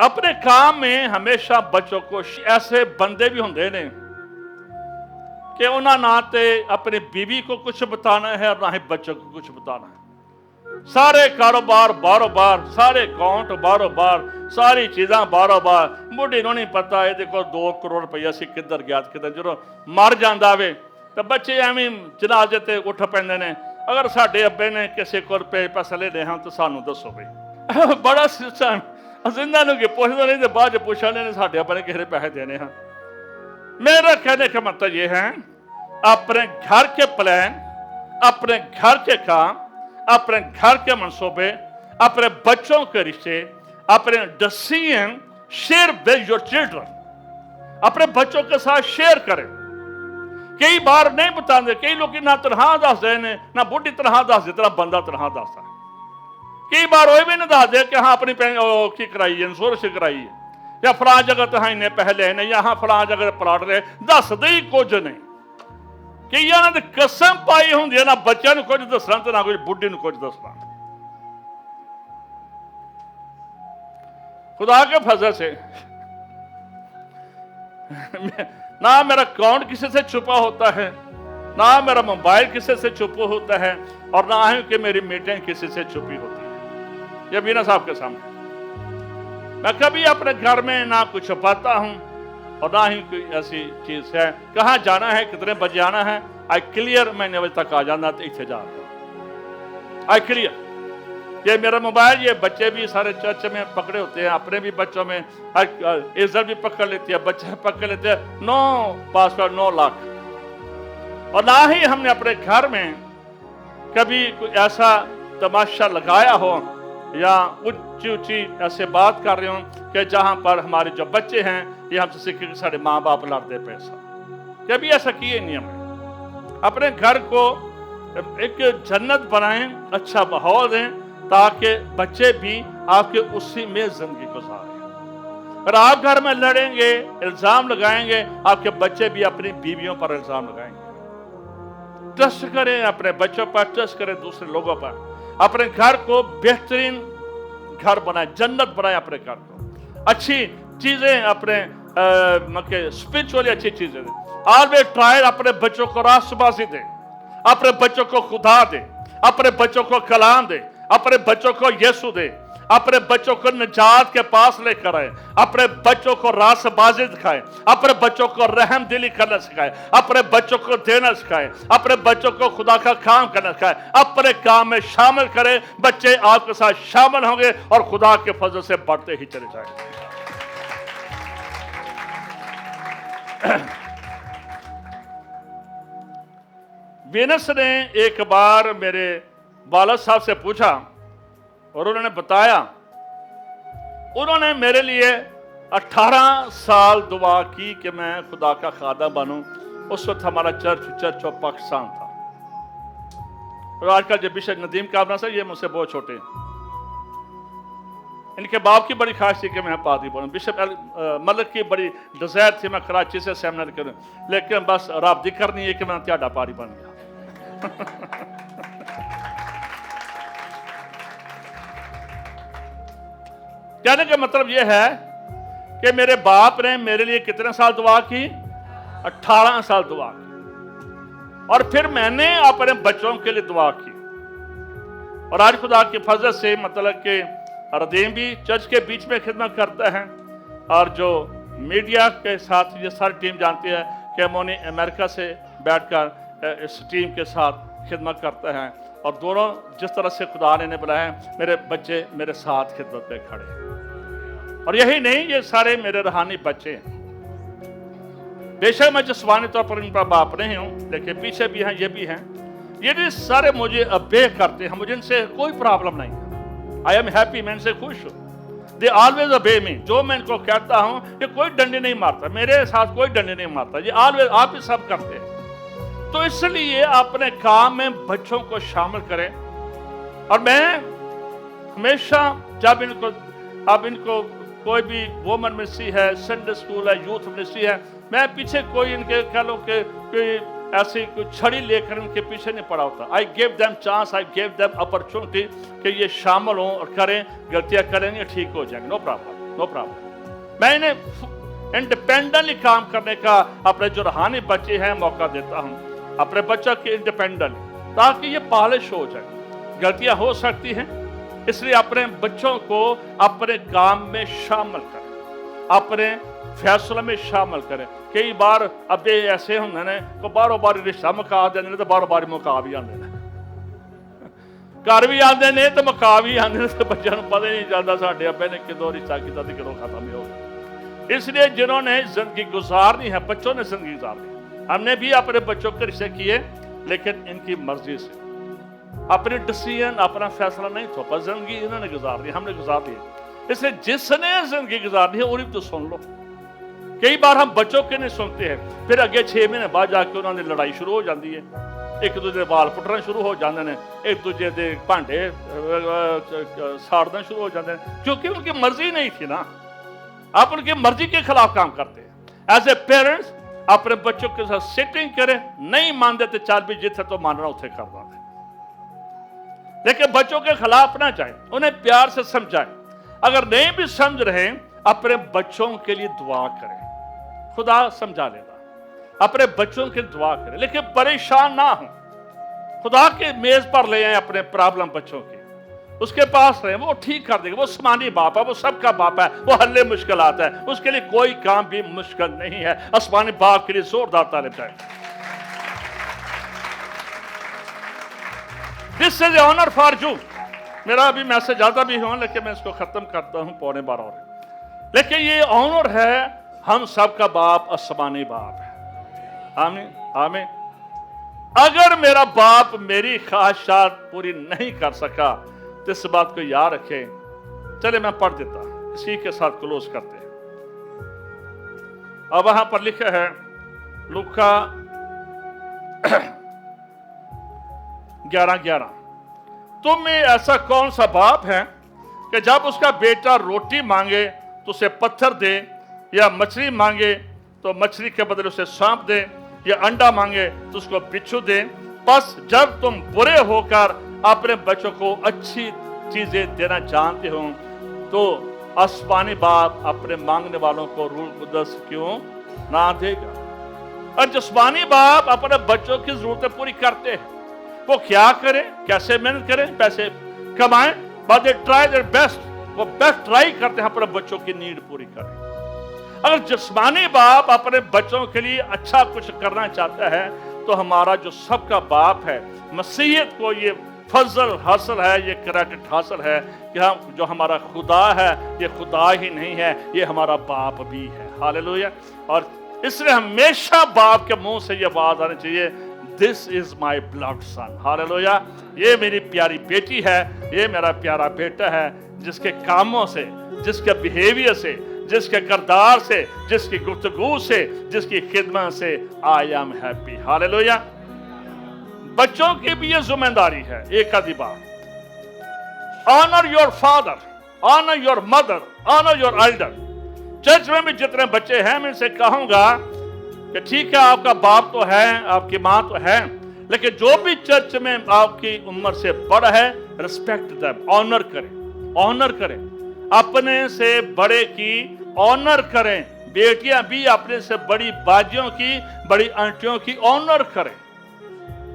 अपने काम में हमेशा बच्चों को ऐसे बंदे भी होंगे ने कि उन्हें ना तो अपनी बीवी को कुछ बताना है और ना ही बच्चों को कुछ बताना है। सारे कारोबार बारों बार, सारे अकाउंट बारों बार, सारी चीज़ां बारों बार। बुढ़ी को नहीं पता ये देखो 2 करोड़ रुपया सी किधर गया किधर, जो मर जाता वे तो बच्चे एवं जनाजे ते उठ पैंदे ने, अगर साडे अब्बे ने किसी को रुपये पैसे लेने हैं तो सानू दसो भाई। बड़ा सिस्टम असिंदा पुछते नहीं तो बाद पूछने ने साडे अब्बे ने किसी पैसे देने हैं। मेरा कहने का मतलब ये है अपने घर के प्लान, अपने घर के काम, अपने घर के मंसूबे, अपने बच्चों के रिश्ते, अपने decision share with your children. अपने बच्चों के साथ शेयर करें। कई बार नहीं बताते, कई लोग ना तनहा दसते हैं ना बुढ़ी तनहा दसते, तेरा बंदा तनहा दसता। कई बार वो भी नहीं दसते कि हाँ अपनी की कराई है, इंश्योरेंस कराई है, या फलां जगह तो हाँ इन्ने पैसे ले नहीं, या हाँ फलां जगह प्लाट ले, दसते ही कुछ नहीं। कई ने कसम पाई होंगी ना बच्चों को कुछ दसना तो ना कुछ बुढ़ी को कुछ दसना। खुदा के फजल से ना मेरा अकाउंट किसी से छुपा होता है, ना मेरा मोबाइल किसी से छुपा होता है, और ना ही कि मेरी मीटिंग किसी से छुपी होती है। ये बीना साहब के सामने मैं कभी अपने घर में ना कुछ छुपाता हूं और ना ही कोई ऐसी चीज है। कहाँ जाना है, कितने बजे आना है, आई क्लियर। मैं 9 बजे तक आ जाना तो इतने जा आई क्लियर। ये मेरा मोबाइल, ये बच्चे भी सारे चर्च में पकड़े होते हैं, अपने भी बच्चों में इज्जत भी पकड़ लेती है, बच्चे पकड़ लेते हैं। 9 पासवर्ड 9 लाख। और ना ही हमने अपने घर में कभी कोई ऐसा तमाशा लगाया हो या ऊंची ऊंची ऐसे बात कर रहे हो कि जहां पर हमारे जो बच्चे हैं ये हमसे सीखे कि सारे माँ बाप लड़ते पैसा। कभी ऐसा किए नहीं हमने। अपने घर को एक जन्नत बनाएं, अच्छा माहौल दें, ताकि बच्चे भी आपके उसी में जिंदगी गुजारें। अगर आप घर में लड़ेंगे, इल्जाम लगाएंगे, आपके बच्चे भी अपनी बीवियों पर इल्जाम लगाएंगे। ट्रस्ट करें अपने बच्चों पर, ट्रस्ट करें दूसरे लोगों पर। अपने घर को बेहतरीन घर बनाए, जन्नत बनाए अपने घर को। अच्छी चीजें अपने स्पिरिचुअली अच्छी चीजें दें। ऑलवेज ट्राई अपने बच्चों को रास्तबाजी दें, अपने बच्चों को खुदा दे, अपने बच्चों को कलाम दे, अपने बच्चों को यीशु दे, अपने बच्चों को निजात के पास लेकर आए, अपने बच्चों को रास्तबाजी दिखाए, अपने बच्चों को रहम दिली करना सिखाए, अपने बच्चों को देना सिखाए, अपने बच्चों को खुदा का काम करना सिखाए, अपने काम में शामिल करें। बच्चे आपके साथ शामिल होंगे और खुदा के फजल से बढ़ते ही चले जाएंगे। वीनस ने एक बार मेरे वालिद साहब से पूछा और उन्होंने बताया, उन्होंने मेरे लिए 18 साल दुआ की कि मैं खुदा का खादम बनूं। उस वक्त हमारा चर्च ऑफ पाकिस्तान था। और आजकल जो बिशप नदीम काबरा साहब, ये मुझसे बहुत छोटे हैं। इनके बाप की बड़ी ख्वाहिश थी कि मैं पादरी बनूं। बिशप मलिक की बड़ी डिजायर थी मैं कराची से सेमिनार करूं, लेकिन बस रब दी करनी है कि मैं त्याड़ा पादरी बन गया। कहने का मतलब यह है कि मेरे बाप ने मेरे लिए कितने साल दुआ की? 18 साल दुआ की। और फिर मैंने अपने बच्चों के लिए दुआ की। और आज खुदा की फजल से मतलब कि रदीम भी चर्च के बीच में खिदमत करता है, और जो मीडिया के साथ ये सारी टीम जानती है कि मोनी अमेरिका से बैठकर इस टीम के साथ खिदमत करते हैं। और दोनों जिस तरह से खुदा ने बुलाया है, मेरे बच्चे मेरे साथ खिदमत पे खड़े हैं। और यही नहीं, ये सारे मेरे रूहानी बच्चे हैं। बेशक मैं जिस्मानी तौर पर इनका बाप नहीं हूँ, लेकिन पीछे भी हैं, ये भी हैं। ये भी सारे मुझे अबे करते हैं, मुझे इनसे कोई प्रॉब्लम नहीं है। आई एम हैप्पी, मैं इनसे खुश हूँ। दे ऑलवेज अबे मी। जो मैं इनको कहता हूँ, ये कोई डंडे नहीं मारता, मेरे साथ कोई डंडे नहीं मारता, ये ऑलवेज आप ही सब करते हैं। तो इसलिए अपने काम में बच्चों को शामिल करें। और मैं हमेशा जब इनको कोई भी वुमेन मिनिस्ट्री है, संडे स्कूल है, यूथ मिनिस्ट्री है, मैं पीछे कोई इनके कह लो कि कोई ऐसी कोई छड़ी लेकर इनके पीछे नहीं पड़ा होता। I give them chance, I give them opportunity कि ये शामिल हों और करें, गलतियां करेंगे, ठीक हो जाएंगे, नो प्रॉब्लम, नो प्रॉब्लम। मैं इन्हें इंडिपेंडेंटली काम करने का अपने जो रूहानी बच्चे हैं मौका देता हूँ, अपने बच्चों के इंडिपेंडेंटली, ताकि ये पॉलिश हो जाए। गलतियां हो सकती हैं, इसलिए अपने बच्चों को अपने काम में शामिल करें, अपने फैसलों में शामिल करें। कई बार अब ऐसे होंगे ने को बारों बारी रिश्ता मुका देने तो बारों बारी मुका भी आते हैं, घर भी आते ने तो मुका भी आते हैं, तो बच्चों को पता ही नहीं चलता साढ़े अब्बे ने किदों रिश्ता किया तो किदों खत्म हो गया। इसलिए जिन्होंने जिंदगी गुजारनी है, बच्चों ने जिंदगी गुजारनी, हमने भी अपने बच्चों के रिश्ते किए, लेकिन इनकी मर्जी से, अपनी डिसीजन, अपना फैसला नहीं थोपा। जिंदगी इन्होंने गुजारनी, हमने गुजार ली। इसलिए जिसने जिंदगी गुजारनी है उन्हीं तो सुन लो। कई बार हम बच्चों के नहीं सुनते हैं, फिर अगे 6 महीने बाद जाके उन्होंने लड़ाई शुरू हो जाती है, एक दूसरे वाल पुटना शुरू हो जाते हैं, एक दूसरे के भांडे साड़ना शुरू हो जाते हैं, क्योंकि उनकी मर्जी नहीं थी ना। आप उनकी मर्जी के खिलाफ काम करते हैं। एज ए पेरेंट्स अपने बच्चों के साथ सेटिंग करें, नहीं मानते तो चल भी जिथे तो मानना उसे करना है, लेकिन बच्चों के खिलाफ ना जाए, उन्हें प्यार से समझाएं। अगर नहीं भी समझ रहे, अपने बच्चों के लिए दुआ करें, खुदा समझा लेगा। अपने बच्चों के लिए दुआ करें, लेकिन परेशान ना हो। खुदा के मेज पर ले आए अपने प्रॉब्लम बच्चों की, उसके पास रहे, वो ठीक कर देगा। वो आसमानी बाप है, वो सबका बाप है, वो हल्ले मुश्किलात है, उसके लिए कोई काम भी मुश्किल नहीं है। आसमानी बाप के लिए जोरदार तारीफ है। This is honour for you. मेरा अभी मैसेज ज्यादा भी हो, लेकिन मैं इसको खत्म करता हूं 11:15 हो रहे। लेकिन ये ऑनर है, हम सबका बाप आसमानी बाप है। आमीन, आमीन। अगर मेरा बाप मेरी ख्वाहिशात पूरी नहीं कर सका तो इस बात को याद रखें। चले मैं पढ़ देता, इसी के साथ क्लोज करते हैं। अब वहां पर लिखा है लूका 11:11, तुम में ऐसा कौन सा बाप है कि जब उसका बेटा रोटी मांगे तो उसे पत्थर दे, या मछली मांगे तो मछली के बदले उसे सांप दे, या अंडा मांगे तो उसको बिच्छू दे। बस जब तुम बुरे होकर अपने बच्चों को अच्छी चीजें देना जानते हो, तो आसमानी बाप अपने मांगने वालों को रूह कुदस क्यों ना देगा। और जिस्मानी बाप अपने बच्चों की जरूरतें पूरी करते हैं। वो क्या करें, कैसे मेहनत करें, पैसे कमाएं, but they try their best, वो बेस्ट ट्राई करते हैं अपने बच्चों की नीड पूरी करें। अगर जिस्मानी बाप अपने बच्चों के लिए अच्छा कुछ करना चाहता है, तो हमारा जो सबका बाप है, मसीहियत को ये फजल हासिल है, ये क्रेडिट हासिल है कि हम जो हमारा खुदा है, ये खुदा ही नहीं है, ये हमारा बाप भी है। हालेलुया। और इसलिए हमेशा बाप के मुंह से ये आवाज आनी चाहिए, this is my blood son. Hallelujah. ये मेरी प्यारी बेटी है, ये मेरा प्यारा बेटा है, जिसके कामों से, जिसके बिहेवियर से, जिसके किरदार से, जिसकी गुफ्तगू से, जिसकी खिदमत से आई एम हैप्पी। हालेलुया। बच्चों की भी ये जिम्मेदारी है। एक आधी बात, honour your father, honour your mother, honour your elder. Church में भी जितने बच्चे हैं, मैं इनसे कहूंगा कि ठीक है, आपका बाप तो है, आपकी माँ तो है, लेकिन जो भी चर्च में आपकी उम्र से बड़ा है, रिस्पेक्ट देम, ऑनर करें, ऑनर करें, अपने से बड़े की ऑनर करें। बेटियां भी अपने से बड़ी बाजियों की, बड़ी आंटियों की ऑनर करें,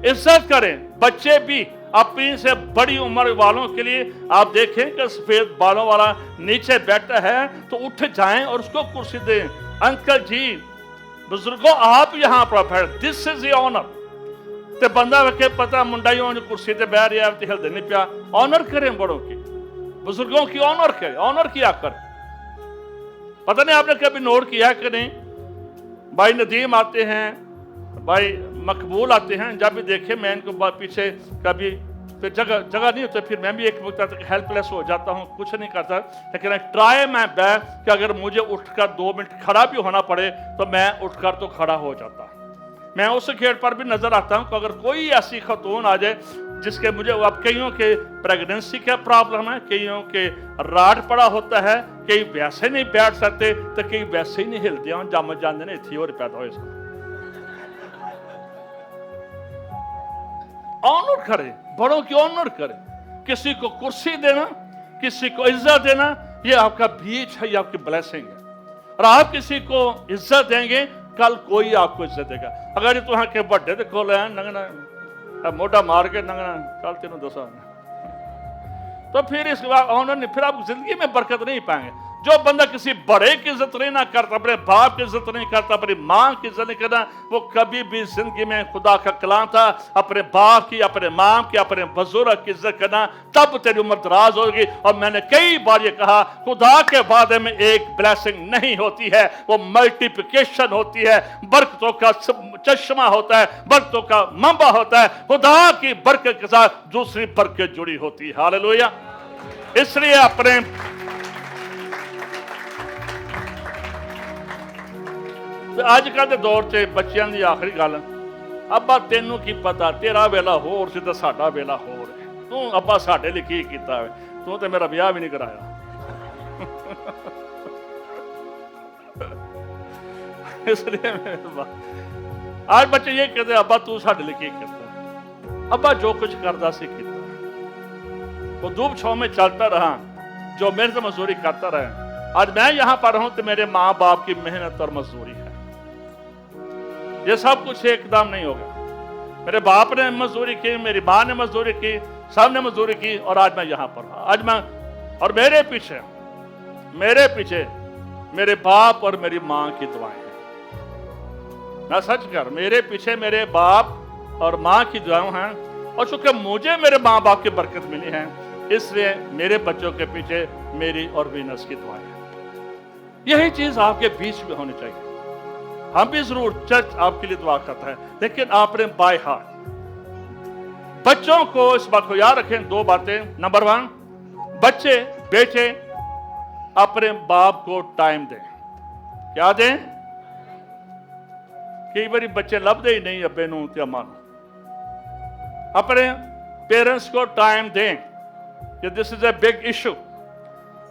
इज्जत करें। बच्चे भी अपनी से बड़ी उम्र वालों के लिए, आप देखें कि सफेद बालों वाला नीचे बैठा है तो उठ जाएं और उसको कुर्सी दें। अंकल जी, बुजुर्गों, आप यहाँ पर बैठ, दिस इज ऑनर। ते बंदा वेखे पता मुंडा ही उन्हें कुर्सी ते बैठ रहा है, हिलते नहीं पिया। ऑनर करें बड़ों की, बुजुर्गों की ऑनर करें, ऑनर किया कर। पता नहीं आपने कभी नोट किया कि नहीं, भाई नदीम आते हैं, भाई मकबूल आते हैं, जब भी देखे मैं इनको पीछे कभी फिर जगह नहीं होती, फिर मैं भी एक वक्त तक हेल्पलेस हो जाता हूँ, कुछ नहीं करता। लेकिन आई ट्राई माय बेस्ट कि अगर मुझे उठकर 2 मिनट खड़ा भी होना पड़े तो मैं उठकर तो खड़ा हो जाता। मैं उस गेट पर भी नजर आता हूँ कि अगर कोई ऐसी खतून आ जाए जिसके मुझे, अब कईयों के प्रेगनेंसी का प्रॉब्लम है, कईयों के राड पड़ा होता है, कई वैसे नहीं बैठ सकते तो कई वैसे ही नहीं हिलते हैं, जम जाते हैं इतनी और पैदा हो। ऑनर करें, बड़ों की ऑनर करें। किसी को कुर्सी देना, किसी को इज्जत देना, ये आपका बीच है, ये आपकी ब्लेसिंग है। और आप किसी को इज्जत देंगे, कल कोई आपको इज्जत देगा। अगर तुहां के बड़े दे कोल है नंगना मोटा मार के नंगना कल तेनों दसा, तो फिर इसके बाद ऑनर नहीं, फिर आप जिंदगी में बरकत नहीं पाएंगे। जो बंदा किसी बड़े की इज्जत नहीं ना करता, अपने बाप की इज्जत नहीं करता, अपनी माँ की इज्जत नहीं करता, वो कभी भी जिंदगी में खुदा का कलाम था। अपने बाप की, अपने माँ की, अपने बुजुर्ग की इज्जत करना, तब तेरी उम्र दराज होगी। और मैंने कई बार ये कहा, खुदा के वादे में एक ब्लेसिंग नहीं होती है, वो मल्टीप्लिकेशन होती है, बरकतों का चश्मा होता है, बरकतों का मंबा होता है। खुदा की बरकत के साथ दूसरी बरकत जुड़ी होती है। हालेलुया। इसलिए अपने अजकल के दौर से बच्चों की आखिरी गल, अब्बा तेनू की पता, तेरा वेला होर सी ते साडा वेला होर है, तू अब्बा साडे लिए की कीता है, तू तो मेरा ब्याह भी नहीं कराया। इसलिए आज बच्चे ये कहते, अब्बा तू साडे लिए की करता, अब्बा जो कुछ करता सी कीता, वो धूप छाव में चलता रहा, जो मेहनत मजदूरी करता रहा। आज मैं यहाँ पर हूं तो मेरे माँ बाप की मेहनत और मजदूरी है। ये सब कुछ एकदम नहीं होगा। मेरे बाप ने मजदूरी की, मेरी माँ ने मजदूरी की, सब ने मजदूरी की, और आज मैं यहाँ पर, आज मैं, और मेरे पीछे मेरे बाप और मेरी माँ की दुआएं हैं। मैं सच कर, मेरे पीछे मेरे बाप और माँ की दुआएं हैं, और चूंकि मुझे मेरे माँ बाप की बरकत मिली है, इसलिए मेरे बच्चों के पीछे मेरी और वीनस की दुआएं हैं। यही चीज आपके बीच में होनी चाहिए। हम भी जरूर, चर्च आपके लिए दुआ करता है, लेकिन आपने बाय हार्ट बच्चों को इस बात को याद रखें। 2 बातें। नंबर 1, बच्चे बेटे अपने बाप को टाइम दें। क्या दें? कई बार बच्चे लभदे ही नहीं अब्बे नूं ते अम्मा नूं। अपने पेरेंट्स को टाइम दें, कि this is a big issue.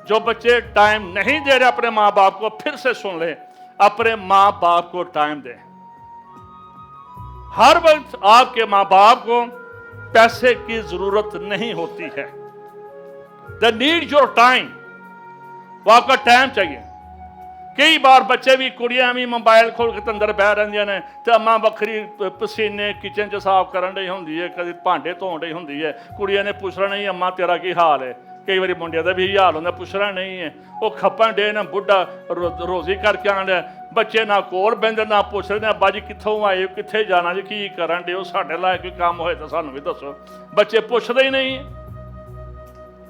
जो बच्चे टाइम नहीं दे रहे अपने माँ बाप को, फिर से सुन ले, अपने माँ बाप को टाइम दें। हर वक्त आपके माँ बाप को पैसे की जरूरत नहीं होती है। They need your time। वो आपका टाइम चाहिए। कई बार बच्चे भी कुड़ियां भी मोबाइल खोल के अंदर बह रहिंदियां ने ते अम्मा बखरी पसीने किचन च साफ करन डई हुंदी है, कभी भांडे धोण डई हुंदी है, कुड़ियां ने पूछना नहीं अम्मा तेरा की हाल है। कई बार मुंडिया का भी हाल होंदा, पुछना नहीं है, वो खप्पन डे ना बुढ़ा रोजी करके आण डया, बच्चे ना कोल बहिंदे ना पुछदे ने अब्बा जी कित्थों आए हो, कित्थे जाना जी, की करन डे हो, साडे लायक कोई काम होए तो सानू भी दसो। बच्चे पुछदे ही नहीं।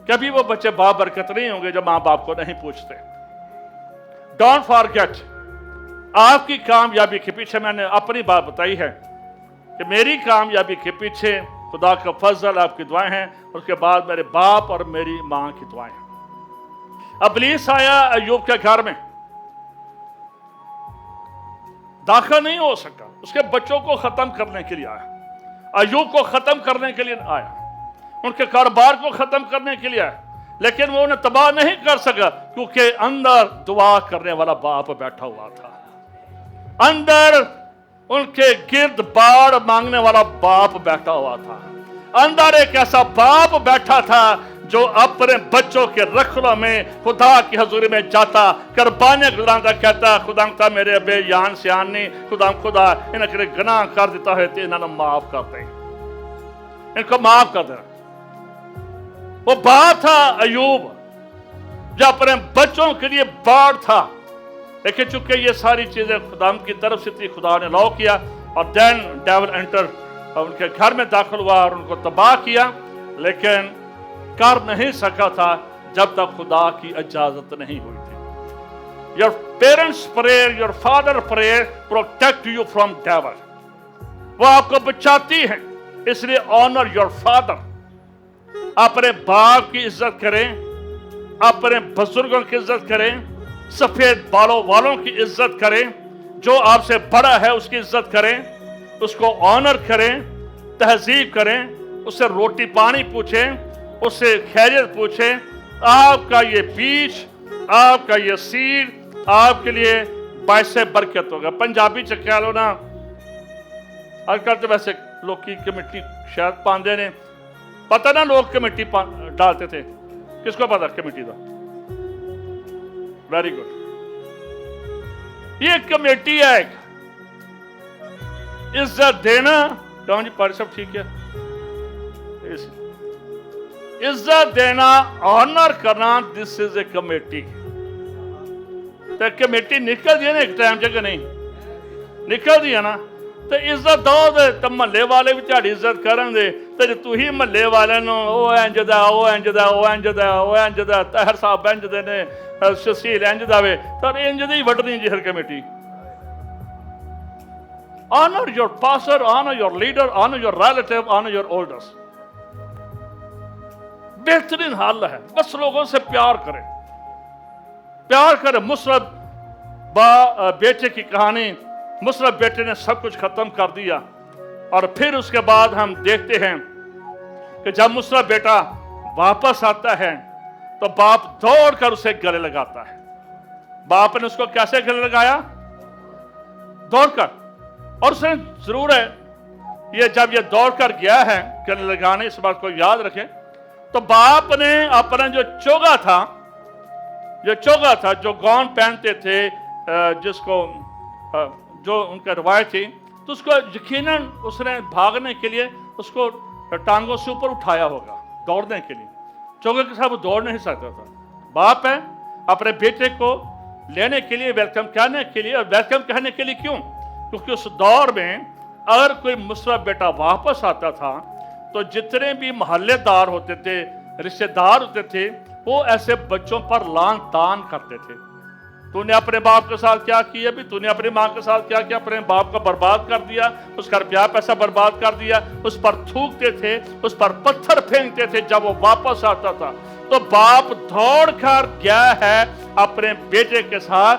कभी वो बच्चे बाबरकत नहीं होंगे जो माँ बाप को नहीं पूछते। डोंट फॉरगेट, आपकी कामयाबी के पीछे मैंने अपनी बात बताई है कि मेरी कामयाबी के पीछे खुदा का फजल, आपकी दुआएं हैं, उसके बाद मेरे बाप और मेरी माँ की दुआएं हैं। इब्लीस आया अय्यूब के घर में, दाखिल नहीं हो सका, उसके बच्चों को खत्म करने के लिए आया, अय्यूब को खत्म करने के लिए आया, उनके कारोबार को खत्म करने के लिए आया, लेकिन वो उन्हें तबाह नहीं कर सका क्योंकि अंदर दुआ करने वाला बाप बैठा हुआ था, अंदर उनके गिर्द बाड़ मांगने वाला बाप बैठा हुआ था, अंदर एक ऐसा बाप बैठा था जो अपने बच्चों के रखलों में खुदा की हजूरी में जाता, कुर्बानियां गुजराता, कहता खुदा मेरे अबे यान सियान नहीं, खुदा इन्हें गुनाह कर देता है तो इन्होंने माफ कर दे, इनको माफ कर देना। वो बाप था अय्यूब जो अपने बच्चों के लिए बाढ़ था, लेकिन चूंकि ये सारी चीजें खुदा की तरफ से थी, खुदा ने लॉ किया और देन डेविल एंटर, उनके घर में दाखिल हुआ और उनको तबाह किया, लेकिन कर नहीं सका था जब तक खुदा की इजाजत नहीं हुई थी। Your parents prayer, your father prayer protect you from devil, वो आपको बचाती है, इसलिए ऑनर योर फादर। अपने बाप की इज्जत करें, अपने बुजुर्गों की इज्जत करें, सफेद बालों वालों की इज्जत करें, जो आपसे बड़ा है उसकी इज्जत करें, उसको ऑनर करें, तहजीब करें, उससे रोटी पानी पूछें, उससे खैरियत पूछें। आपका ये बीज, आपका ये सीड आपके लिए बायस बरकत होगा। पंजाबी च कह लो ना, आजकल तो वैसे लोग की कमेटी शायद पांदे ने, पता ना लोग कमेटी डालते थे, किसको पता कमेटी का? वेरी गुड, ये कमेटी है एक, इज्जत देना। कौन जी पारी सब ठीक है? इज्जत देना, ऑनर करना, दिस इज ए कमेटी। तो कमेटी निकल दी है ना एक टाइम जगह, नहीं निकल दी है ना, तो इज्जत दो तो महल्ले वाले भी तुहाडी इज्जत करनगे, तो जे तुही महल्ले वाले ओ इंज दा, ओ इंज दा, ओ इंज दा, ओ इंज दा, तहर साहब इंज दे ने, शसील इंज दा वे, तो इंज दी वड्डनी जी हर committee. Honour your pastor, honour your leader, honour your relative, honour your olders. बेहतरीन हाल है, बस लोगों से प्यार करें, प्यार करें। मुसरत बेटे की कहानी, मुसरत बेटे ने सब कुछ खत्म कर दिया, और फिर उसके बाद हम देखते हैं कि जब मुसरत बेटा वापस आता है तो बाप दौड़कर उसे गले लगाता है। बाप ने उसको कैसे गले लगाया? दौड़कर। और उसने जरूर है ये, जब ये दौड़कर गया है गले लगाने, इस बात को याद रखें, तो बाप ने अपना जो चोगा था, जो गौन पहनते थे, जिसको जो उनका रवायत थी, तो उसको यकीनन उसने भागने के लिए उसको टांगों से ऊपर उठाया होगा दौड़ने के लिए। चोगे के साथ वो दौड़ नहीं सकता था। बाप है अपने बेटे को लेने के लिए, वेलकम करने के लिए, और वेलकम कहने के लिए क्यों? क्योंकि उस दौर में अगर कोई मुसरत बेटा वापस आता था तो जितने भी मोहल्लेदार होते थे, रिश्तेदार होते थे, वो ऐसे बच्चों पर लान तान करते थे। तूने अपने बाप के साथ क्या किया, भी तूने अपनी माँ के साथ क्या किया, अपने बाप को बर्बाद कर दिया, उसका रुपया पैसा बर्बाद कर दिया, उस पर थूकते थे, उस पर पत्थर फेंकते थे। जब वो वापस आता था तो बाप दौड़ कर गया है अपने बेटे के साथ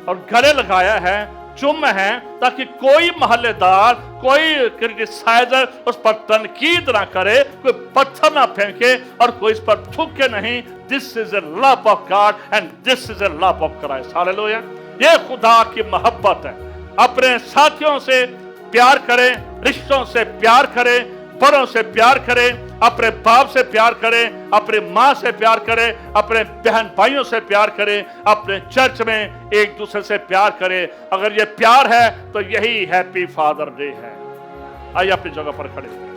और गले लगाया है, चुम है, ताकि कोई मोहल्लेदार, कोई क्रिटिसाइजर उस पर तनकीद ना करे, कोई पत्थर ना फेंके और कोई इस पर थूके नहीं। This is a love of God and this is a love of Christ. Hallelujah. ये खुदा की मोहब्बत है। अपने साथियों से प्यार करें, रिश्तों से प्यार करें, बड़ों से प्यार करें, अपने बाप से प्यार करें, अपनी माँ से प्यार करें, अपने बहन भाइयों से प्यार करें, अपने चर्च में एक दूसरे से प्यार करें। अगर ये प्यार है तो यही हैप्पी फादर डे है। आइए अपनी जगह पर खड़े।